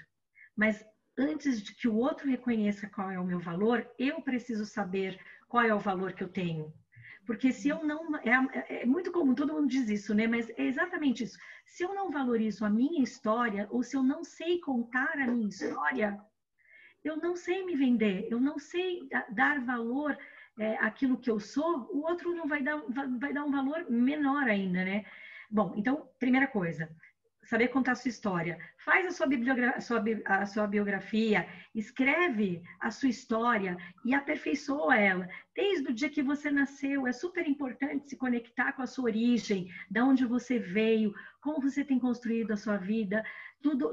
mas antes de que o outro reconheça qual é o meu valor, eu preciso saber qual é o valor que eu tenho. Porque se eu não... É muito comum, todo mundo diz isso, né? Mas é exatamente isso. Se eu não valorizo a minha história, ou se eu não sei contar a minha história, eu não sei me vender, eu não sei dar valor àquilo que eu sou, o outro não vai dar um valor menor ainda, né? Bom, então, primeira coisa, saber contar a sua história. Faz a sua biografia, escreve a sua história e aperfeiçoa ela. Desde o dia que você nasceu, é super importante se conectar com a sua origem, de onde você veio, como você tem construído a sua vida,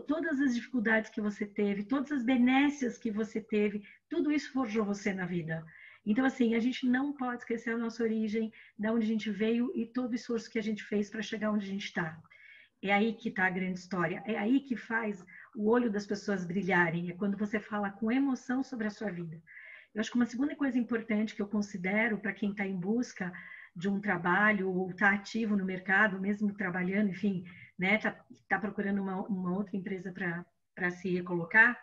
todas as dificuldades que você teve, todas as benécias que você teve, tudo isso forjou você na vida. Então, assim, a gente não pode esquecer a nossa origem, de onde a gente veio e todo o esforço que a gente fez para chegar onde a gente está. É aí que está a grande história, é aí que faz o olho das pessoas brilharem, é quando você fala com emoção sobre a sua vida. Eu acho que uma segunda coisa importante que eu considero para quem está em busca de um trabalho ou está ativo no mercado, mesmo trabalhando, enfim, né, tá procurando uma outra empresa para se recolocar,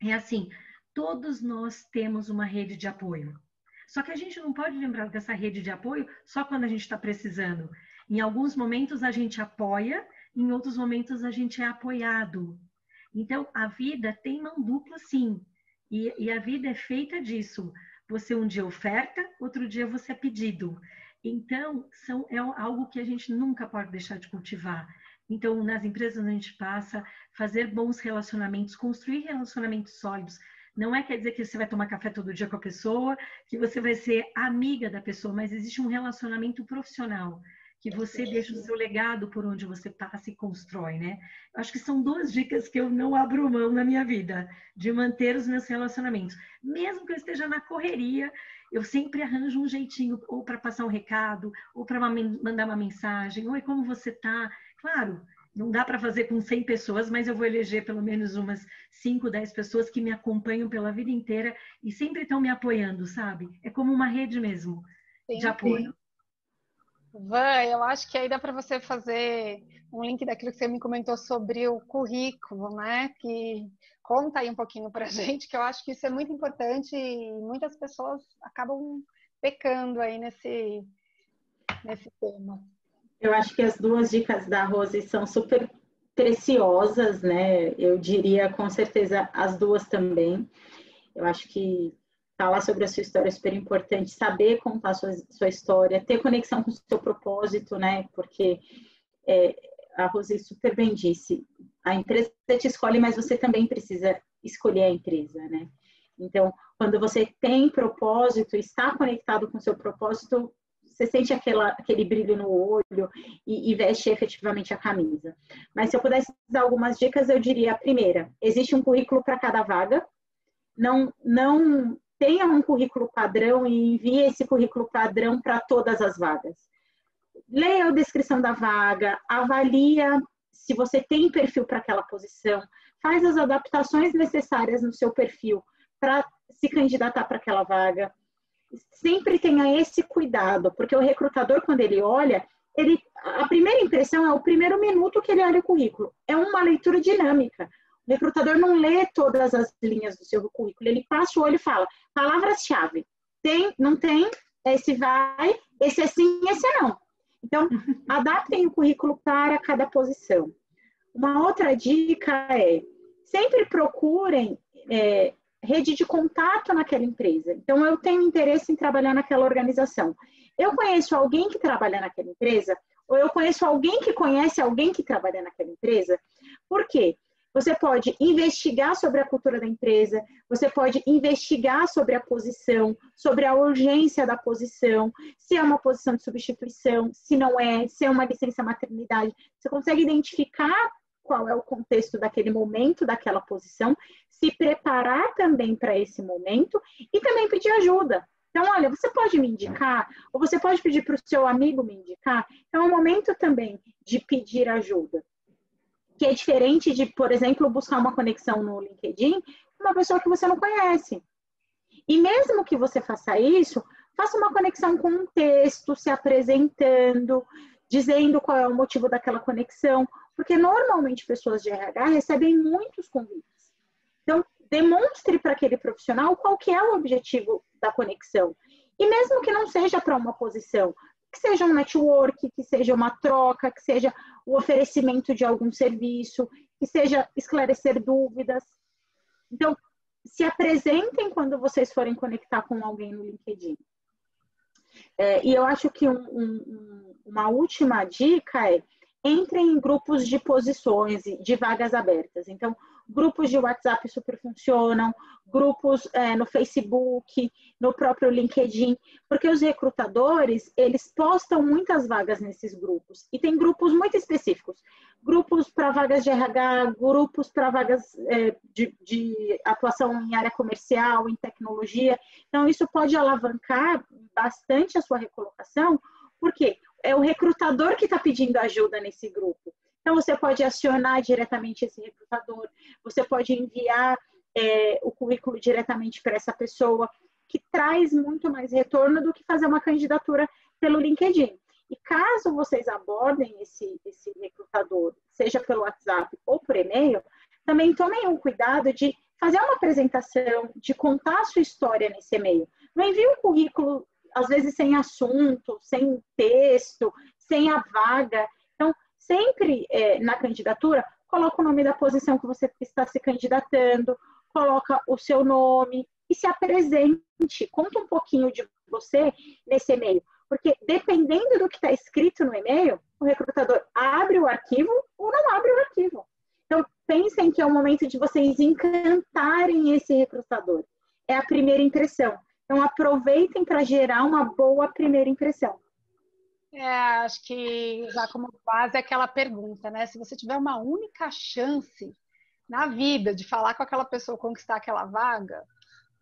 é assim, todos nós temos uma rede de apoio. Só que a gente não pode lembrar dessa rede de apoio só quando a gente está precisando. Em alguns momentos a gente apoia, em outros momentos a gente é apoiado. Então, a vida tem mão dupla, sim. E a vida é feita disso. Você um dia oferta, outro dia você é pedido. Então, é algo que a gente nunca pode deixar de cultivar. Então, nas empresas onde a gente passa, fazer bons relacionamentos, construir relacionamentos sólidos. Não quer dizer que você vai tomar café todo dia com a pessoa, que você vai ser amiga da pessoa, mas existe um relacionamento profissional, que você deixa o seu legado por onde você passa e constrói, né? Eu acho que são 2 dicas que eu não abro mão na minha vida, de manter os meus relacionamentos. Mesmo que eu esteja na correria, eu sempre arranjo um jeitinho, ou para passar um recado, ou para mandar uma mensagem, oi, como você tá? Claro, não dá para fazer com 100 pessoas, mas eu vou eleger pelo menos umas 5, 10 pessoas que me acompanham pela vida inteira e sempre estão me apoiando, sabe? É como uma rede mesmo de apoio. Van, eu acho que aí dá para você fazer um link daquilo que você me comentou sobre o currículo, né? Que conta aí um pouquinho para a gente, que eu acho que isso é muito importante e muitas pessoas acabam pecando aí nesse tema. Eu acho que as 2 dicas da Rose são super preciosas, né? Eu diria com certeza as 2 também. Eu acho que falar sobre a sua história é super importante, saber contar a sua história, ter conexão com o seu propósito, né? Porque a Rose super bem disse, a empresa te escolhe, mas você também precisa escolher a empresa, né? Então, quando você tem propósito, está conectado com o seu propósito, você sente aquele brilho no olho e veste efetivamente a camisa. Mas se eu pudesse dar algumas dicas, eu diria, a primeira, existe um currículo para cada vaga, não tenha um currículo padrão e envie esse currículo padrão para todas as vagas. Leia a descrição da vaga, avalia se você tem perfil para aquela posição, faz as adaptações necessárias no seu perfil para se candidatar para aquela vaga. Sempre tenha esse cuidado, porque o recrutador, quando ele olha, a primeira impressão é o primeiro minuto que ele olha o currículo. É uma leitura dinâmica. O recrutador não lê todas as linhas do seu currículo, ele passa o olho e fala, palavras-chave, tem, não tem, esse vai, esse é sim, esse é não. Então, adaptem o currículo para cada posição. Uma outra dica sempre procurem rede de contato naquela empresa. Então, eu tenho interesse em trabalhar naquela organização. Eu conheço alguém que trabalha naquela empresa, ou eu conheço alguém que conhece alguém que trabalha naquela empresa. Por quê? Você pode investigar sobre a cultura da empresa, você pode investigar sobre a posição, sobre a urgência da posição, se é uma posição de substituição, se não é, se é uma licença maternidade. Você consegue identificar qual é o contexto daquele momento, daquela posição, se preparar também para esse momento e também pedir ajuda. Então, olha, você pode me indicar, ou você pode pedir para o seu amigo me indicar. Então, é um momento também de pedir ajuda, que é diferente de, por exemplo, buscar uma conexão no LinkedIn com uma pessoa que você não conhece. E mesmo que você faça isso, faça uma conexão com um texto, se apresentando, dizendo qual é o motivo daquela conexão, porque normalmente pessoas de RH recebem muitos convites. Então, demonstre para aquele profissional qual que é o objetivo da conexão. E mesmo que não seja para uma posição, que seja um network, que seja uma troca, que seja o oferecimento de algum serviço, que seja esclarecer dúvidas. Então, se apresentem quando vocês forem conectar com alguém no LinkedIn. E eu acho que uma última dica é: entrem em grupos de posições, de vagas abertas. Então, grupos de WhatsApp super funcionam, grupos no Facebook, no próprio LinkedIn, porque os recrutadores, eles postam muitas vagas nesses grupos. E tem grupos muito específicos. Grupos para vagas de RH, grupos para vagas de atuação em área comercial, em tecnologia. Então, isso pode alavancar bastante a sua recolocação, porque é o recrutador que está pedindo ajuda nesse grupo. Então, você pode acionar diretamente esse recrutador, você pode enviar o currículo diretamente para essa pessoa, que traz muito mais retorno do que fazer uma candidatura pelo LinkedIn. E caso vocês abordem esse recrutador, seja pelo WhatsApp ou por e-mail, também tomem um cuidado de fazer uma apresentação, de contar a sua história nesse e-mail. Não envie um currículo, às vezes, sem assunto, sem texto, sem a vaga. Então, sempre na candidatura, coloca o nome da posição que você está se candidatando, coloca o seu nome e se apresente. Conta um pouquinho de você nesse e-mail. Porque dependendo do que está escrito no e-mail, o recrutador abre o arquivo ou não abre o arquivo. Então, pensem que é o momento de vocês encantarem esse recrutador. É a primeira impressão. Então, aproveitem para gerar uma boa primeira impressão. Acho que já como base é aquela pergunta, né? Se você tiver uma única chance na vida de falar com aquela pessoa, conquistar aquela vaga,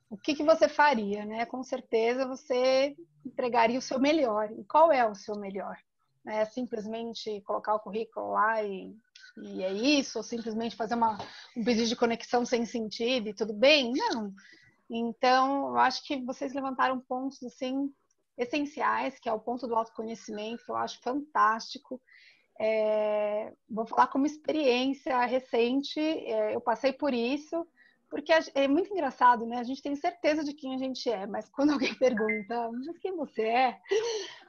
o que você faria, né? Com certeza você entregaria o seu melhor. E qual é o seu melhor? É simplesmente colocar o currículo lá e é isso? Ou simplesmente fazer um pedido de conexão sem sentido e tudo bem? Não. Então, eu acho que vocês levantaram pontos, assim, essenciais, que é o ponto do autoconhecimento, que eu acho fantástico. Vou falar como experiência recente, eu passei por isso, porque é muito engraçado, né? A gente tem certeza de quem a gente é, mas quando alguém pergunta, mas quem você é?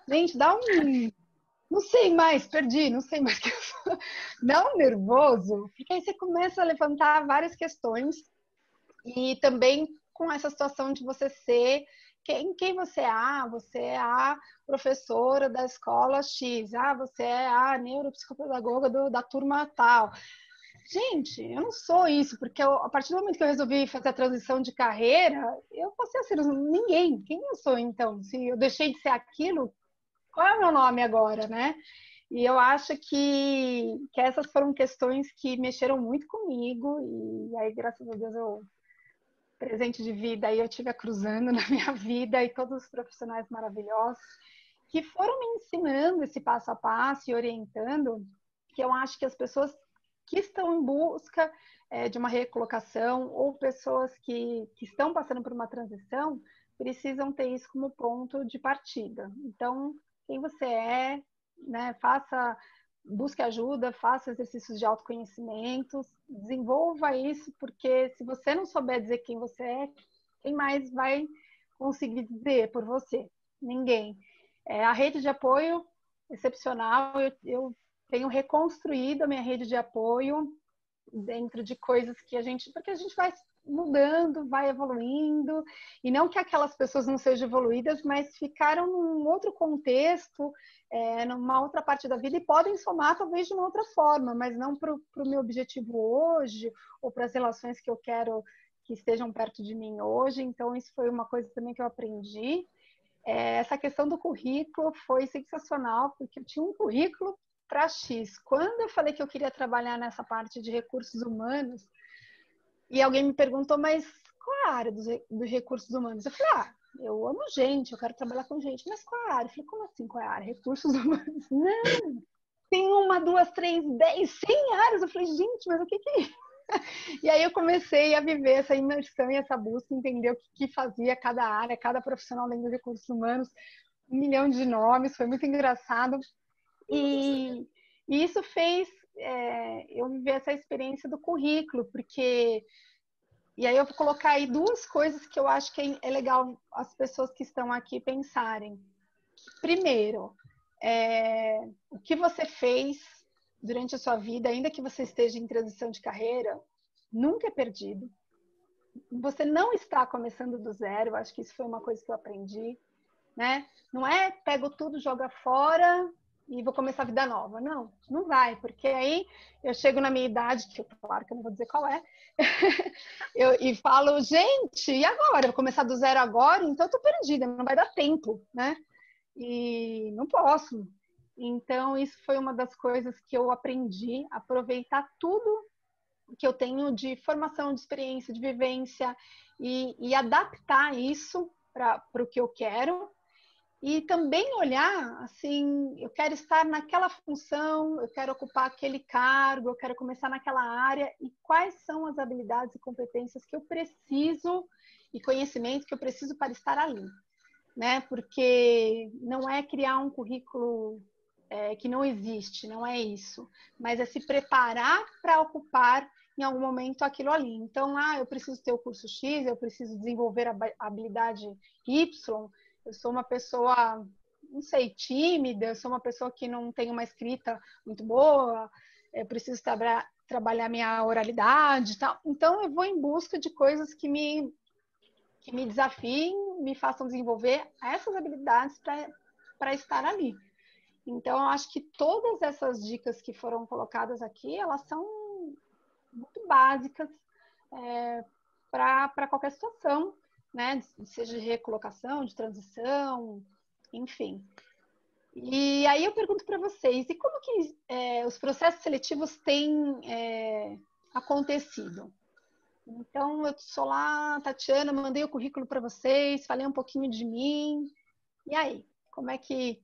Gente, dá não sei mais, perdi, não sei mais o que eu sou. Dá um nervoso, porque aí você começa a levantar várias questões e também com essa situação de você ser quem você é. Você é a professora da escola X, você é a neuropsicopedagoga da turma tal. Gente, eu não sou isso, porque a partir do momento que eu resolvi fazer a transição de carreira, eu passei a ser ninguém. Quem eu sou, então? Se eu deixei de ser aquilo, qual é o meu nome agora, né? E eu acho que essas foram questões que mexeram muito comigo, e aí, graças a Deus, presente de vida, aí eu tive a cruzando na minha vida, e todos os profissionais maravilhosos que foram me ensinando esse passo a passo e orientando, que eu acho que as pessoas que estão em busca de uma recolocação ou pessoas que estão passando por uma transição precisam ter isso como ponto de partida. Então, quem você é, né, busque ajuda, faça exercícios de autoconhecimento, desenvolva isso, porque se você não souber dizer quem você é, quem mais vai conseguir dizer por você? Ninguém. A rede de apoio, excepcional, eu tenho reconstruído a minha rede de apoio dentro de coisas que porque a gente vai mudando, vai evoluindo, e não que aquelas pessoas não sejam evoluídas, mas ficaram num outro contexto, numa outra parte da vida, e podem somar talvez de uma outra forma, mas não para o meu objetivo hoje, ou para as relações que eu quero que estejam perto de mim hoje. Então isso foi uma coisa também que eu aprendi. Essa questão do currículo foi sensacional, porque eu tinha um currículo para X. Quando eu falei que eu queria trabalhar nessa parte de recursos humanos, e alguém me perguntou, mas qual é a área dos recursos humanos? Eu falei, eu amo gente, eu quero trabalhar com gente, mas qual é a área? Eu falei, como assim qual é a área? Recursos humanos? Não, tem 1, 2, 3, 10, 100 áreas. Eu falei, gente, mas o que é isso? E aí eu comecei a viver essa imersão e essa busca, entender o que fazia cada área, cada profissional dentro dos recursos humanos, 1 milhão de nomes, foi muito engraçado. E isso fez eu viver essa experiência do currículo, porque... E aí eu vou colocar aí 2 coisas que eu acho que é legal as pessoas que estão aqui pensarem. Primeiro, o que você fez durante a sua vida, ainda que você esteja em transição de carreira, nunca é perdido. Você não está começando do zero, eu acho que isso foi uma coisa que eu aprendi, né? Não é pego tudo, joga fora e vou começar a vida nova. Não, não vai, porque aí eu chego na minha idade, que claro que eu não vou dizer qual é, e falo, gente, e agora? Eu vou começar do zero agora? Então eu tô perdida, não vai dar tempo, né? E não posso. Então, isso foi uma das coisas que eu aprendi, aproveitar tudo que eu tenho de formação, de experiência, de vivência e adaptar isso para o que eu quero. E também olhar, assim, eu quero estar naquela função, eu quero ocupar aquele cargo, eu quero começar naquela área, e quais são as habilidades e competências que eu preciso e conhecimentos que eu preciso para estar ali, né? Porque não é criar um currículo que não existe, não é isso, mas é se preparar para ocupar em algum momento aquilo ali. Então, eu preciso ter o curso X, eu preciso desenvolver a habilidade Y, eu sou uma pessoa, não sei, tímida, eu sou uma pessoa que não tem uma escrita muito boa, eu preciso trabalhar minha oralidade e tal. Então, eu vou em busca de coisas que me desafiem, me façam desenvolver essas habilidades para estar ali. Então, eu acho que todas essas dicas que foram colocadas aqui, elas são muito básicas para qualquer situação, né? Seja de recolocação, de transição, enfim. E aí eu pergunto para vocês, e como que os processos seletivos têm acontecido? Então, eu sou lá, Tatiana, mandei o currículo para vocês, falei um pouquinho de mim. E aí, como é que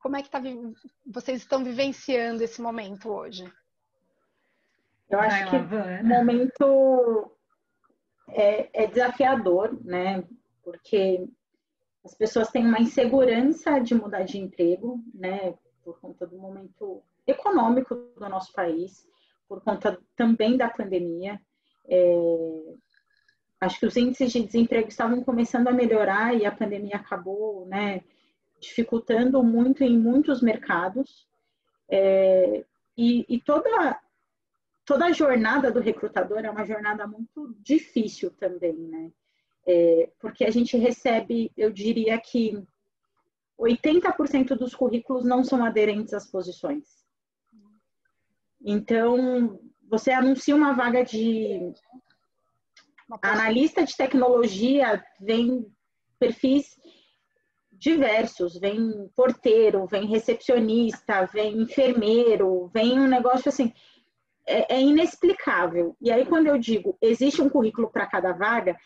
vocês estão vivenciando esse momento hoje? Eu acho que o momento é desafiador, né? Porque as pessoas têm uma insegurança de mudar de emprego, né? Por conta do momento econômico do nosso país, por conta também da pandemia. Acho que os índices de desemprego estavam começando a melhorar e a pandemia acabou, né, dificultando muito em muitos mercados. E toda a jornada do recrutador é uma jornada muito difícil também, né? Porque a gente recebe, eu diria que 80% dos currículos não são aderentes às posições. Então, você anuncia uma vaga de analista de tecnologia, vem perfis diversos, vem porteiro, vem recepcionista, vem enfermeiro, vem um negócio assim, é inexplicável. E aí quando eu digo, existe um currículo para cada vaga,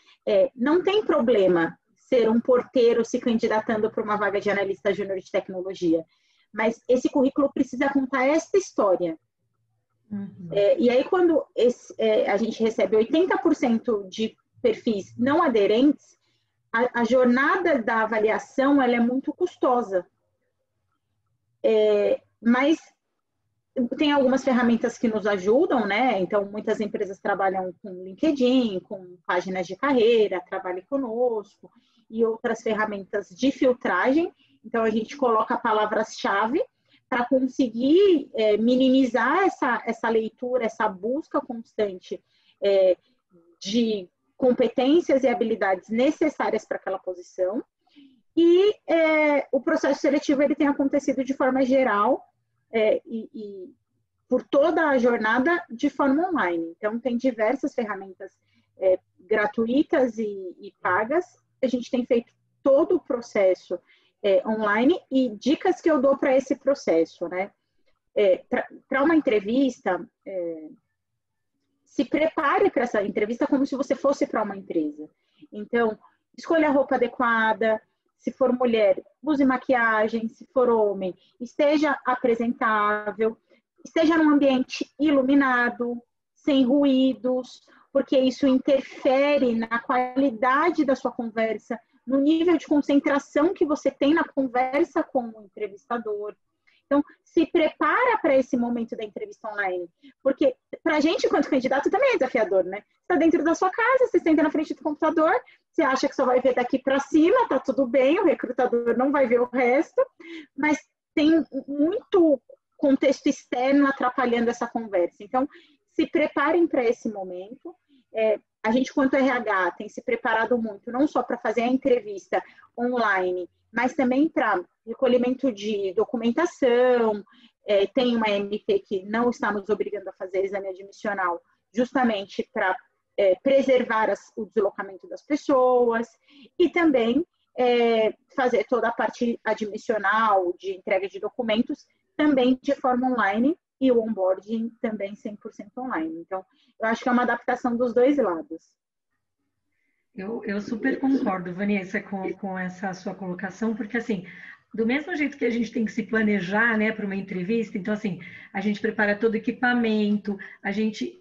não tem problema ser um porteiro se candidatando para uma vaga de analista júnior de tecnologia, mas esse currículo precisa contar esta história. E aí, quando a gente recebe 80% de perfis não aderentes, a jornada da avaliação ela é muito custosa. Mas tem algumas ferramentas que nos ajudam, né? Então, muitas empresas trabalham com LinkedIn, com páginas de carreira, Trabalhe Conosco, e outras ferramentas de filtragem. Então, a gente coloca palavras-chave para conseguir essa leitura, essa busca constante de competências e habilidades necessárias para aquela posição. E o processo seletivo ele tem acontecido de forma geral e por toda a jornada de forma online. Então, tem diversas ferramentas gratuitas e pagas. A gente tem feito todo o processo online e dicas que eu dou para esse processo, né? Para uma entrevista, se prepare para essa entrevista como se você fosse para uma empresa. Então, escolha a roupa adequada. Se for mulher, use maquiagem. Se for homem, esteja apresentável. Esteja num ambiente iluminado, sem ruídos, porque isso interfere na qualidade da sua conversa, no nível de concentração que você tem na conversa com o entrevistador. Então, se prepara para esse momento da entrevista online, porque para a gente, quanto candidato, também é desafiador, né? Você está dentro da sua casa, você senta na frente do computador, você acha que só vai ver daqui para cima, tá tudo bem, o recrutador não vai ver o resto, mas tem muito contexto externo atrapalhando essa conversa. Então, se preparem para esse momento. A gente, quanto RH, tem se preparado muito, não só para fazer a entrevista online, mas também para recolhimento de documentação. Tem uma MP que não está nos obrigando a fazer exame admissional, justamente para preservar o deslocamento das pessoas, e também fazer toda a parte admissional, de entrega de documentos, também de forma online, e o onboarding também 100% online. Então, eu acho que é uma adaptação dos dois lados. Eu super concordo, Vanessa, com essa sua colocação, porque, assim, do mesmo jeito que a gente tem que se planejar, né, para uma entrevista, então, assim, a gente prepara todo o equipamento, a gente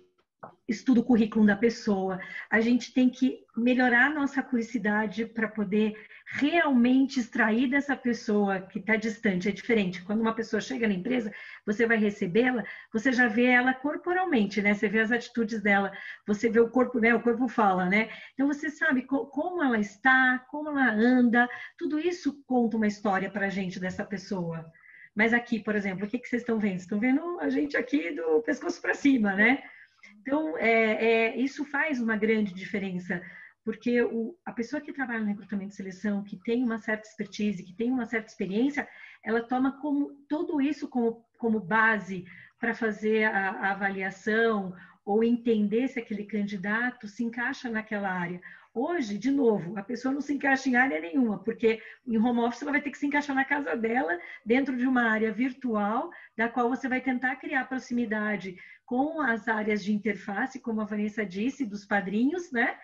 estuda o currículo da pessoa, a gente tem que melhorar a nossa curiosidade para poder realmente extrair dessa pessoa que está distante. É diferente. Quando uma pessoa chega na empresa, você vai recebê-la, você já vê ela corporalmente, né? Você vê as atitudes dela, você vê o corpo, né? O corpo fala, né? Então você sabe como ela está, como ela anda, tudo isso conta uma história para a gente dessa pessoa. Mas aqui, por exemplo, o que vocês estão vendo? Vocês estão vendo a gente aqui do pescoço para cima, né? Então, isso faz uma grande diferença, porque a pessoa que trabalha no recrutamento e seleção, que tem uma certa expertise, que tem uma certa experiência, ela toma tudo isso como base para fazer a avaliação ou entender se aquele candidato se encaixa naquela área. Hoje, de novo, a pessoa não se encaixa em área nenhuma, porque em home office ela vai ter que se encaixar na casa dela, dentro de uma área virtual, da qual você vai tentar criar proximidade com as áreas de interface, como a Vanessa disse, dos padrinhos, né?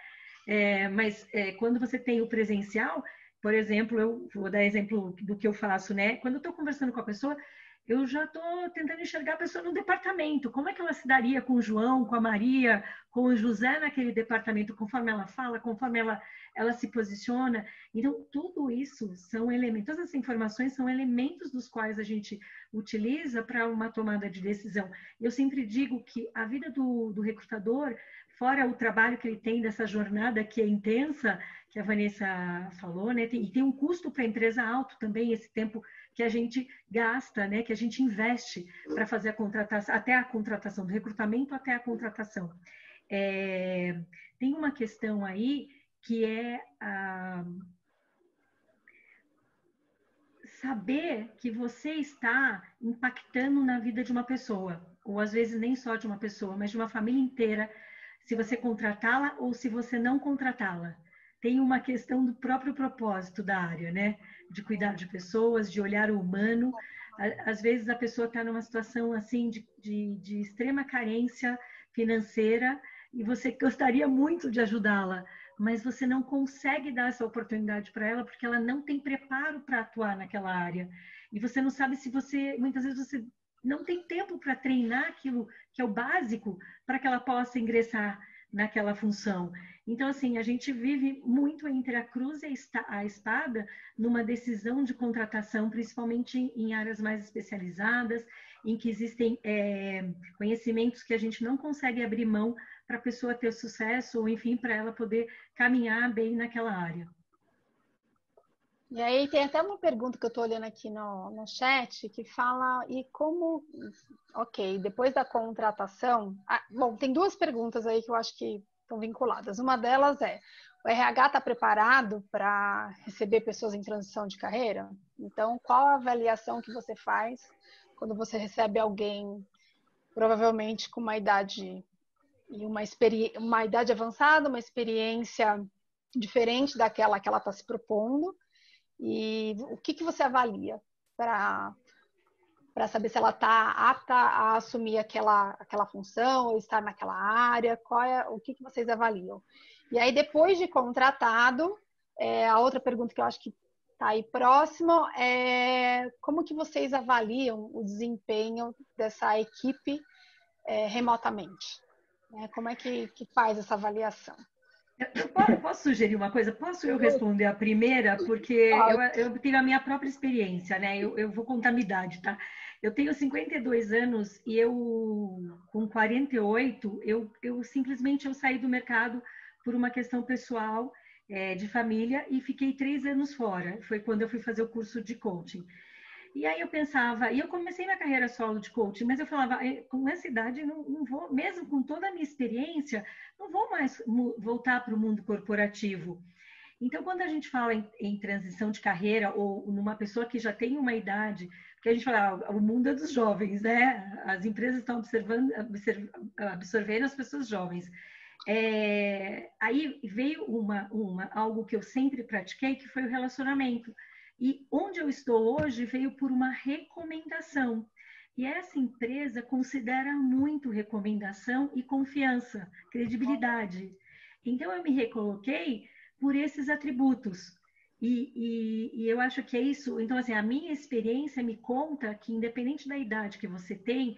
Mas quando você tem o presencial, por exemplo, eu vou dar exemplo do que eu faço, né? Quando eu estou conversando com a pessoa, eu já estou tentando enxergar a pessoa no departamento. Como é que ela se daria com o João, com a Maria, com o José naquele departamento, conforme ela fala, conforme ela se posiciona. Então, tudo isso são elementos, todas essas informações são elementos dos quais a gente utiliza para uma tomada de decisão. Eu sempre digo que a vida do recrutador, fora o trabalho que ele tem dessa jornada que é intensa, que a Vanessa falou, né? E tem um custo para a empresa alto também, esse tempo que a gente gasta, né? Que a gente investe para fazer a contratação, até a contratação, do recrutamento até a contratação. Tem uma questão aí que é saber que você está impactando na vida de uma pessoa, ou às vezes nem só de uma pessoa, mas de uma família inteira, se você contratá-la ou se você não contratá-la. Tem uma questão do próprio propósito da área, né? De cuidar de pessoas, de olhar o humano. Às vezes a pessoa está numa situação assim de extrema carência financeira e você gostaria muito de ajudá-la, mas você não consegue dar essa oportunidade para ela porque ela não tem preparo para atuar naquela área. E você não sabe se muitas vezes você não tem tempo para treinar aquilo que é o básico para que ela possa ingressar naquela função. Então, assim, a gente vive muito entre a cruz e a espada numa decisão de contratação, principalmente em áreas mais especializadas, em que existem conhecimentos que a gente não consegue abrir mão para a pessoa ter sucesso, ou enfim, para ela poder caminhar bem naquela área. E aí tem até uma pergunta que eu estou olhando aqui no chat, que fala, e como, ok, depois da contratação, bom, tem duas perguntas aí que eu acho que estão vinculadas. Uma delas é, o RH está preparado para receber pessoas em transição de carreira? Então, qual a avaliação que você faz quando você recebe alguém, provavelmente com uma idade e uma idade avançada, uma experiência diferente daquela que ela está se propondo? E o que você avalia para saber se ela está apta a assumir aquela função ou estar naquela área? O que vocês avaliam? E aí, depois de contratado, a outra pergunta que eu acho que está aí próximo é como que vocês avaliam o desempenho dessa equipe remotamente? Como é que faz essa avaliação? Eu posso sugerir uma coisa? Posso eu responder a primeira? Porque eu tenho a minha própria experiência, né? Eu vou contar a minha idade, tá? Eu tenho 52 anos e com 48, eu simplesmente saí do mercado por uma questão pessoal, de família, e fiquei 3 anos fora. Foi quando eu fui fazer o curso de coaching. E aí eu pensava, e eu comecei minha carreira solo de coaching, mas eu falava, com essa idade, não vou, mesmo com toda a minha experiência, não vou mais voltar para o mundo corporativo. Então, quando a gente fala em transição de carreira, ou numa pessoa que já tem uma idade, porque a gente fala, o mundo é dos jovens, né? As empresas estão absorvendo as pessoas jovens. Aí veio algo que eu sempre pratiquei, que foi o relacionamento. E onde eu estou hoje veio por uma recomendação. E essa empresa considera muito recomendação e confiança, credibilidade. Então, eu me recoloquei por esses atributos. E eu acho que é isso. Então, assim, a minha experiência me conta que, independente da idade que você tem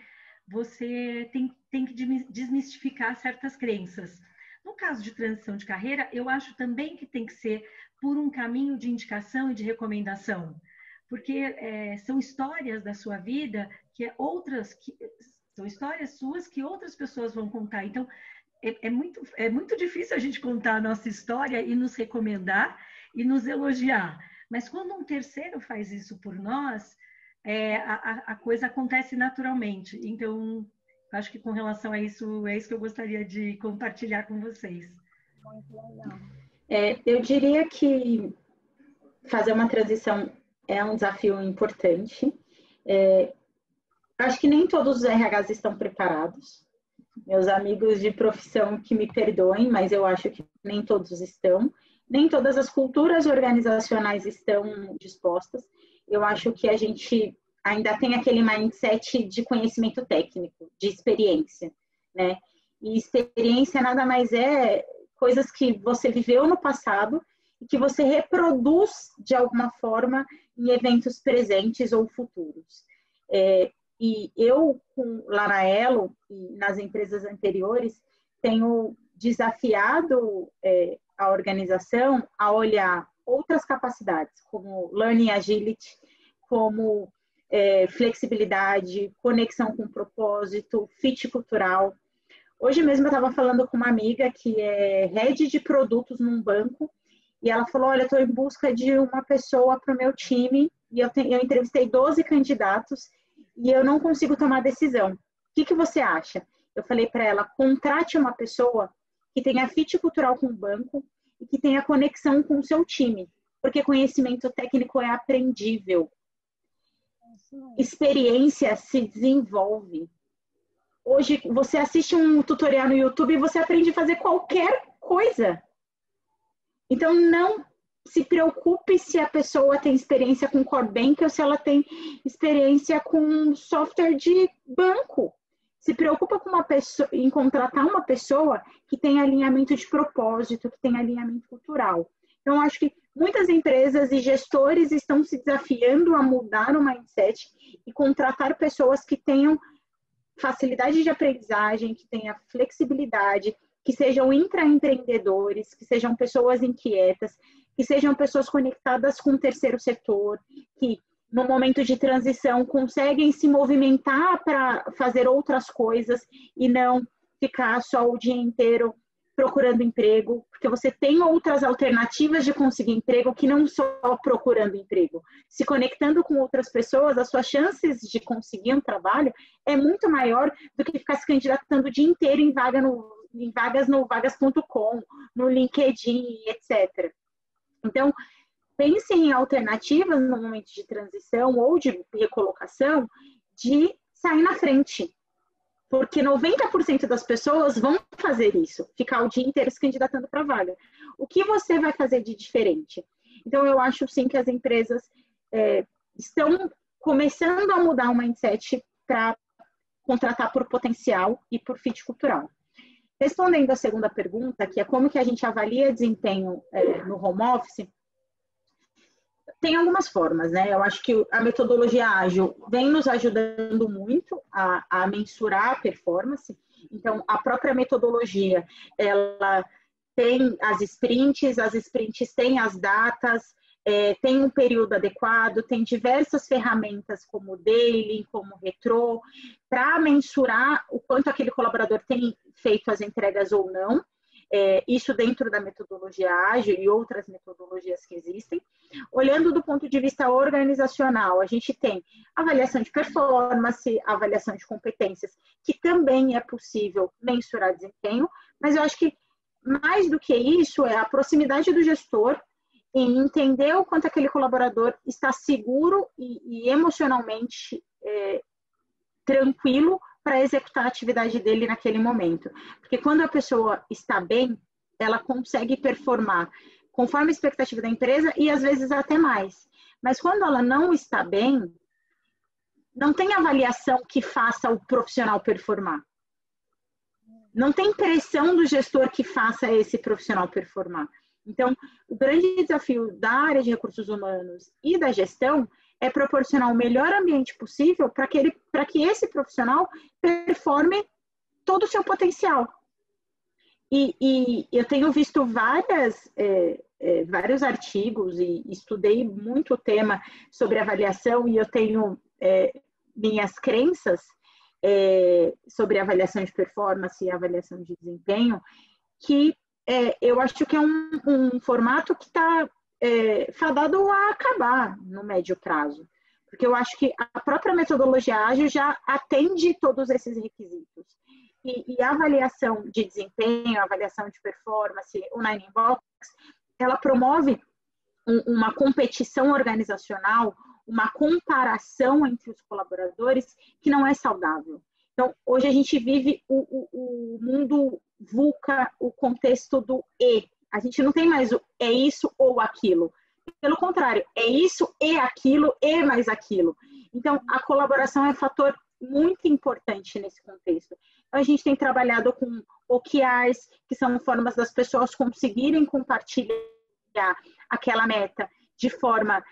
que desmistificar certas crenças. No caso de transição de carreira, eu acho também que tem que ser por um caminho de indicação e de recomendação, porque são histórias da sua vida são histórias suas que outras pessoas vão contar. Então, é muito difícil a gente contar a nossa história e nos recomendar e nos elogiar. Mas quando um terceiro faz isso por nós, a coisa acontece naturalmente. Então, acho que com relação a isso, é isso que eu gostaria de compartilhar com vocês. Muito legal. Eu diria que fazer uma transição é um desafio importante. Acho que nem todos os RHs estão preparados. Meus amigos de profissão que me perdoem, mas eu acho que nem todos estão. Nem todas as culturas organizacionais estão dispostas. Eu acho que a gente ainda tem aquele mindset de conhecimento técnico, de experiência, né? E experiência nada mais é coisas que você viveu no passado e que você reproduz de alguma forma em eventos presentes ou futuros. E eu, lá na Elo e nas empresas anteriores, tenho desafiado a organização a olhar outras capacidades, como Learning Agility, como flexibilidade, conexão com propósito, fit cultural. Hoje mesmo eu estava falando com uma amiga que é head de produtos num banco, e ela falou, olha, eu estou em busca de uma pessoa para o meu time, e eu entrevistei 12 candidatos, e eu não consigo tomar decisão. O que você acha? Eu falei para ela, contrate uma pessoa que tenha fit cultural com o banco e que tenha conexão com o seu time, porque conhecimento técnico é aprendível. Experiência se desenvolve. Hoje, você assiste um tutorial no YouTube e você aprende a fazer qualquer coisa. Então, não se preocupe se a pessoa tem experiência com Core Bank ou se ela tem experiência com software de banco. Se preocupa com em contratar uma pessoa que tem alinhamento de propósito, que tem alinhamento cultural. Então, acho que muitas empresas e gestores estão se desafiando a mudar o mindset e contratar pessoas que tenham facilidade de aprendizagem, que tenham flexibilidade, que sejam intraempreendedores, que sejam pessoas inquietas, que sejam pessoas conectadas com o terceiro setor, que no momento de transição conseguem se movimentar para fazer outras coisas e não ficar só o dia inteiro procurando emprego, porque você tem outras alternativas de conseguir emprego que não só procurando emprego. Se conectando com outras pessoas, as suas chances de conseguir um trabalho é muito maior do que ficar se candidatando o dia inteiro em vaga em vagas no vagas.com, no LinkedIn, etc. Então, pense em alternativas no momento de transição ou de recolocação de sair na frente. Porque 90% das pessoas vão fazer isso, ficar o dia inteiro se candidatando para a vaga. O que você vai fazer de diferente? Então, eu acho sim que as empresas estão começando a mudar o mindset para contratar por potencial e por fit cultural. Respondendo à segunda pergunta, que é como que a gente avalia desempenho no home office, tem algumas formas, né? Eu acho que a metodologia ágil vem nos ajudando muito a mensurar a performance. Então, a própria metodologia, ela tem as sprints têm as datas, tem um período adequado, tem diversas ferramentas como o Daily, como o Retro, para mensurar o quanto aquele colaborador tem feito as entregas ou não. Isso dentro da metodologia ágil e outras metodologias que existem. Olhando do ponto de vista organizacional, a gente tem avaliação de performance, avaliação de competências, que também é possível mensurar desempenho, mas eu acho que mais do que isso é a proximidade do gestor em entender o quanto aquele colaborador está seguro e emocionalmente tranquilo para executar a atividade dele naquele momento. Porque quando a pessoa está bem, ela consegue performar conforme a expectativa da empresa e às vezes até mais. Mas quando ela não está bem, não tem avaliação que faça o profissional performar. Não tem pressão do gestor que faça esse profissional performar. Então, o grande desafio da área de recursos humanos e da gestão é proporcionar o melhor ambiente possível para que esse profissional performe todo o seu potencial. E eu tenho visto vários artigos e estudei muito o tema sobre avaliação e eu tenho minhas crenças sobre avaliação de performance e avaliação de desempenho, que eu acho que é um formato que está fadado a acabar no médio prazo. Porque eu acho que a própria metodologia ágil já atende todos esses requisitos. E a avaliação de desempenho, a avaliação de performance, o Nine Box, ela promove uma competição organizacional, uma comparação entre os colaboradores que não é saudável. Então, hoje a gente vive o mundo VUCA, o contexto do E. A gente não tem mais o é isso ou aquilo. Pelo contrário, é isso e aquilo e mais aquilo. Então, a colaboração é um fator muito importante nesse contexto. Então, a gente tem trabalhado com OKRs, que são formas das pessoas conseguirem compartilhar aquela meta de forma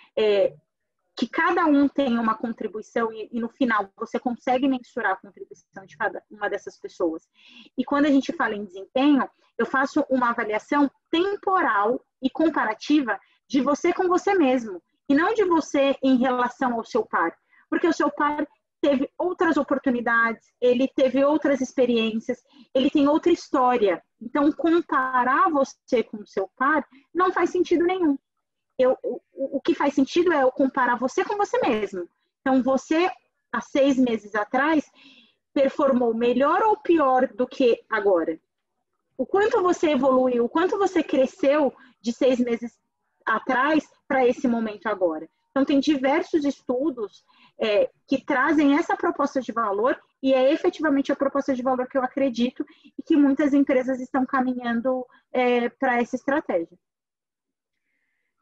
que cada um tenha uma contribuição e no final você consegue mensurar a contribuição de cada uma dessas pessoas. E quando a gente fala em desempenho, eu faço uma avaliação temporal e comparativa de você com você mesmo, e não de você em relação ao seu par. Porque o seu par teve outras oportunidades, ele teve outras experiências, ele tem outra história. Então, comparar você com o seu par não faz sentido nenhum. O que faz sentido é eu comparar você com você mesmo. Então, você, há 6 meses atrás, performou melhor ou pior do que agora? O quanto você evoluiu, o quanto você cresceu de 6 meses atrás para esse momento agora? Então, tem diversos estudos que trazem essa proposta de valor e é efetivamente a proposta de valor que eu acredito e que muitas empresas estão caminhando para essa estratégia.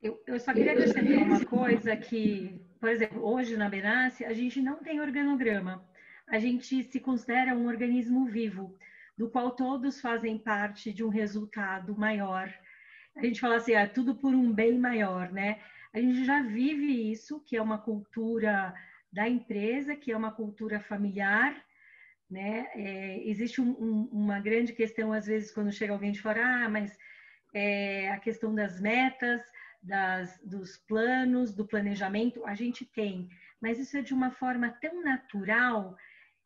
Eu só queria acrescentar uma coisa que, por exemplo, hoje na Benassi, a gente não tem organograma. A gente se considera um organismo vivo, do qual todos fazem parte de um resultado maior. A gente fala assim, tudo por um bem maior, né? A gente já vive isso, que é uma cultura da empresa, que é uma cultura familiar, né? Existe uma grande questão, às vezes, quando chega alguém de fora, mas a questão das metas, dos planos, do planejamento, a gente tem, mas isso é de uma forma tão natural,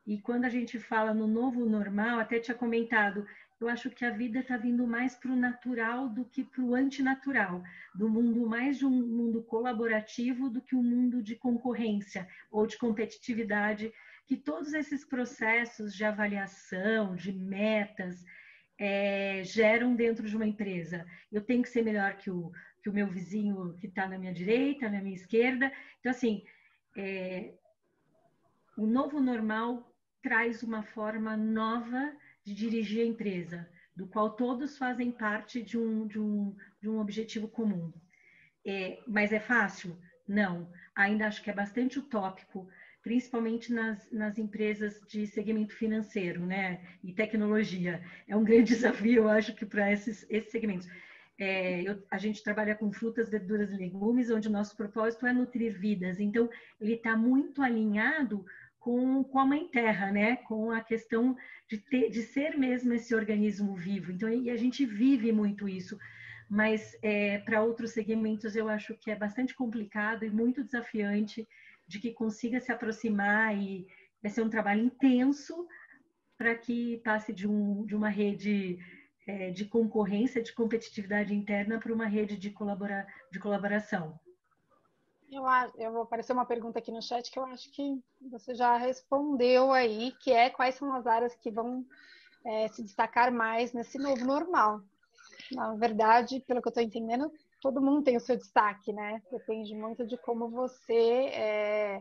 e quando a gente fala no novo normal, até tinha comentado, eu acho que a vida está vindo mais para o natural do que para o antinatural, do mundo mais de um mundo colaborativo do que um mundo de concorrência ou de competitividade, que todos esses processos de avaliação, de metas, geram dentro de uma empresa. Eu tenho que ser melhor que o meu vizinho que está na minha direita, na minha esquerda. Então, assim, o novo normal traz uma forma nova de dirigir a empresa, do qual todos fazem parte de um objetivo comum. Mas é fácil? Não. Ainda acho que é bastante utópico, principalmente nas empresas de segmento financeiro, né? E tecnologia. É um grande desafio, eu acho, que para esses segmentos. A gente trabalha com frutas, verduras e legumes, onde o nosso propósito é nutrir vidas. Então, ele está muito alinhado com a Mãe Terra, né? Com a questão de ser mesmo esse organismo vivo. Então, e a gente vive muito isso. Mas para outros segmentos eu acho que é bastante complicado e muito desafiante de que consiga se aproximar, e vai ser um trabalho intenso para que passe de uma rede de concorrência, de competitividade interna, para uma rede de colaboração. Eu vou aparecer uma pergunta aqui no chat que eu acho que você já respondeu aí, que é quais são as áreas que vão se destacar mais nesse novo normal. Na verdade, pelo que eu estou entendendo, todo mundo tem o seu destaque, né? Depende muito de como você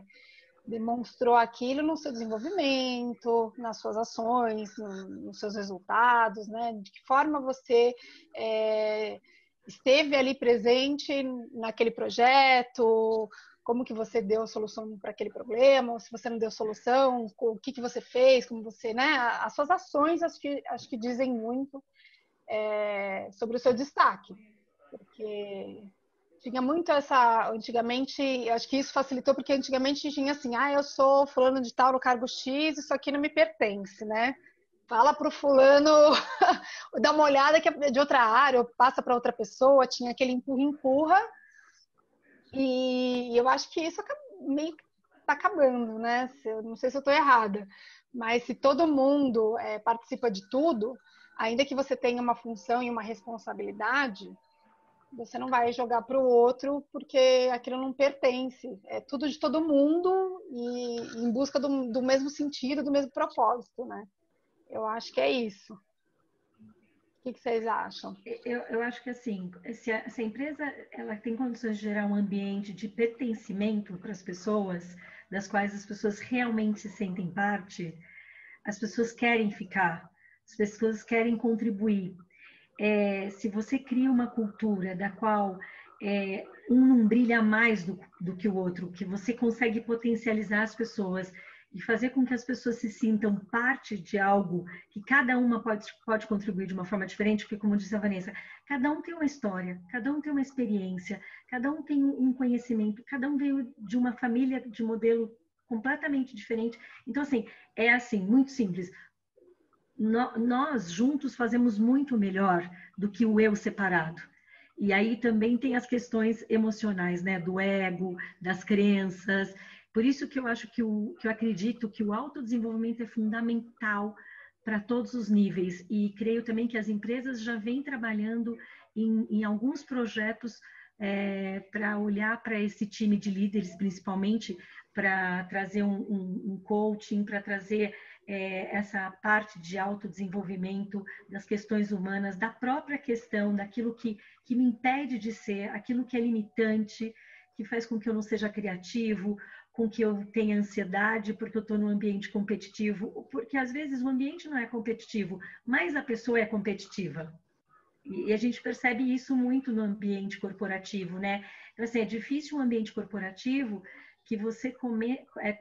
demonstrou aquilo no seu desenvolvimento, nas suas ações, nos seus resultados, né? De que forma você esteve ali presente naquele projeto, como que você deu a solução para aquele problema, ou se você não deu solução, o que você fez, como você, né? As suas ações acho que dizem muito sobre o seu destaque, porque tinha muito antigamente, eu acho que isso facilitou, porque antigamente tinha assim, eu sou fulano de tal no cargo X, isso aqui não me pertence, né? Fala pro fulano, dá uma olhada que é de outra área, ou passa para outra pessoa, tinha aquele empurra-empurra, e eu acho que isso meio que tá acabando, né? Não sei se eu tô errada, mas se todo mundo participa de tudo, ainda que você tenha uma função e uma responsabilidade, você não vai jogar para o outro porque aquilo não pertence. É tudo de todo mundo e em busca do mesmo sentido, do mesmo propósito, né? Eu acho que é isso. O que vocês acham? Eu acho que assim, se a empresa ela tem condições de gerar um ambiente de pertencimento para as pessoas, das quais as pessoas realmente se sentem parte, as pessoas querem ficar, as pessoas querem contribuir. Se você cria uma cultura da qual um não brilha mais do que o outro, que você consegue potencializar as pessoas e fazer com que as pessoas se sintam parte de algo, que cada uma pode contribuir de uma forma diferente, porque, como disse a Vanessa, cada um tem uma história, cada um tem uma experiência, cada um tem um conhecimento, cada um veio de uma família de modelo completamente diferente. Então, assim, muito simples. Nós juntos fazemos muito melhor do que o eu separado. E aí também tem as questões emocionais, né? Do ego, das crenças. Por isso que eu acho que eu acredito que o autodesenvolvimento é fundamental para todos os níveis. E creio também que as empresas já vêm trabalhando em alguns projetos para olhar para esse time de líderes, principalmente, para trazer um coaching, para trazer essa parte de autodesenvolvimento, das questões humanas, da própria questão, daquilo que me impede de ser, aquilo que é limitante, que faz com que eu não seja criativo, com que eu tenha ansiedade porque eu estou num ambiente competitivo, porque às vezes o ambiente não é competitivo, mas a pessoa é competitiva. E a gente percebe isso muito no ambiente corporativo, né? Então, assim, é difícil um ambiente corporativo que você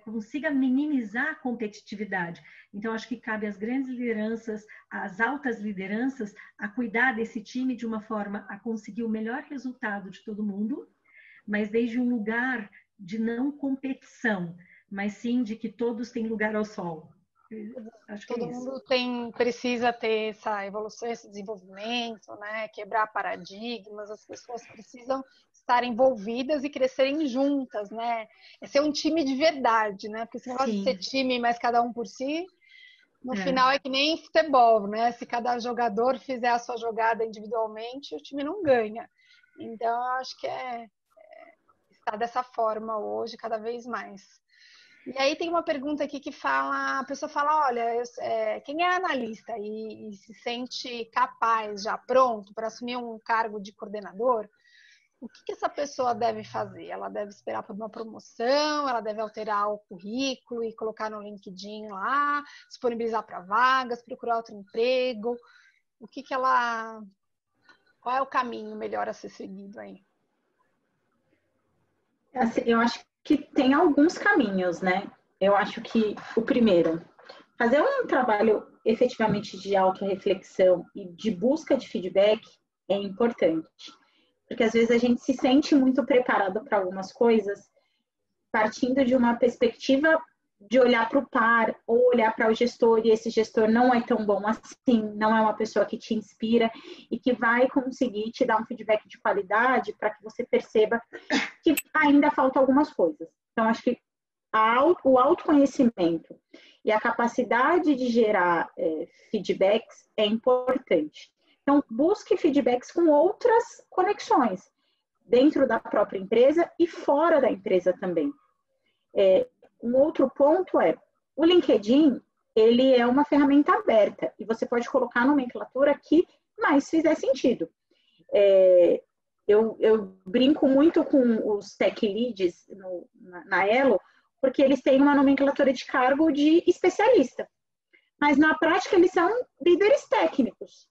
consiga minimizar a competitividade. Então, acho que cabe às grandes lideranças, às altas lideranças, a cuidar desse time de uma forma a conseguir o melhor resultado de todo mundo, mas desde um lugar de não competição, mas sim de que todos têm lugar ao sol. Acho que todo mundo precisa ter essa evolução, esse desenvolvimento, né? Quebrar paradigmas, as pessoas precisam estar envolvidas e crescerem juntas, né? É ser um time de verdade, né? Porque esse negócio de ser time, mas cada um por si, no final é que nem futebol, né? Se cada jogador fizer a sua jogada individualmente, o time não ganha. Então, eu acho que está dessa forma hoje, cada vez mais. E aí tem uma pergunta aqui que fala, a pessoa fala, olha, quem é analista e se sente capaz, já pronto para assumir um cargo de coordenador, o que essa pessoa deve fazer? Ela deve esperar por uma promoção, ela deve alterar o currículo e colocar no LinkedIn lá, disponibilizar para vagas, procurar outro emprego. Qual é o caminho melhor a ser seguido aí? Assim, eu acho que tem alguns caminhos, né? Eu acho que o primeiro, fazer um trabalho efetivamente de autorreflexão e de busca de feedback é importante. Porque às vezes a gente se sente muito preparado para algumas coisas, partindo de uma perspectiva de olhar para o par ou olhar para o gestor e esse gestor não é tão bom assim, não é uma pessoa que te inspira e que vai conseguir te dar um feedback de qualidade para que você perceba que ainda falta algumas coisas. Então, acho que o autoconhecimento e a capacidade de gerar feedbacks é importante. Então, busque feedbacks com outras conexões, dentro da própria empresa e fora da empresa também. Um outro ponto o LinkedIn, ele é uma ferramenta aberta e você pode colocar a nomenclatura que mais fizer sentido. Eu brinco muito com os tech leads na Elo, porque eles têm uma nomenclatura de cargo de especialista. Mas na prática eles são líderes técnicos.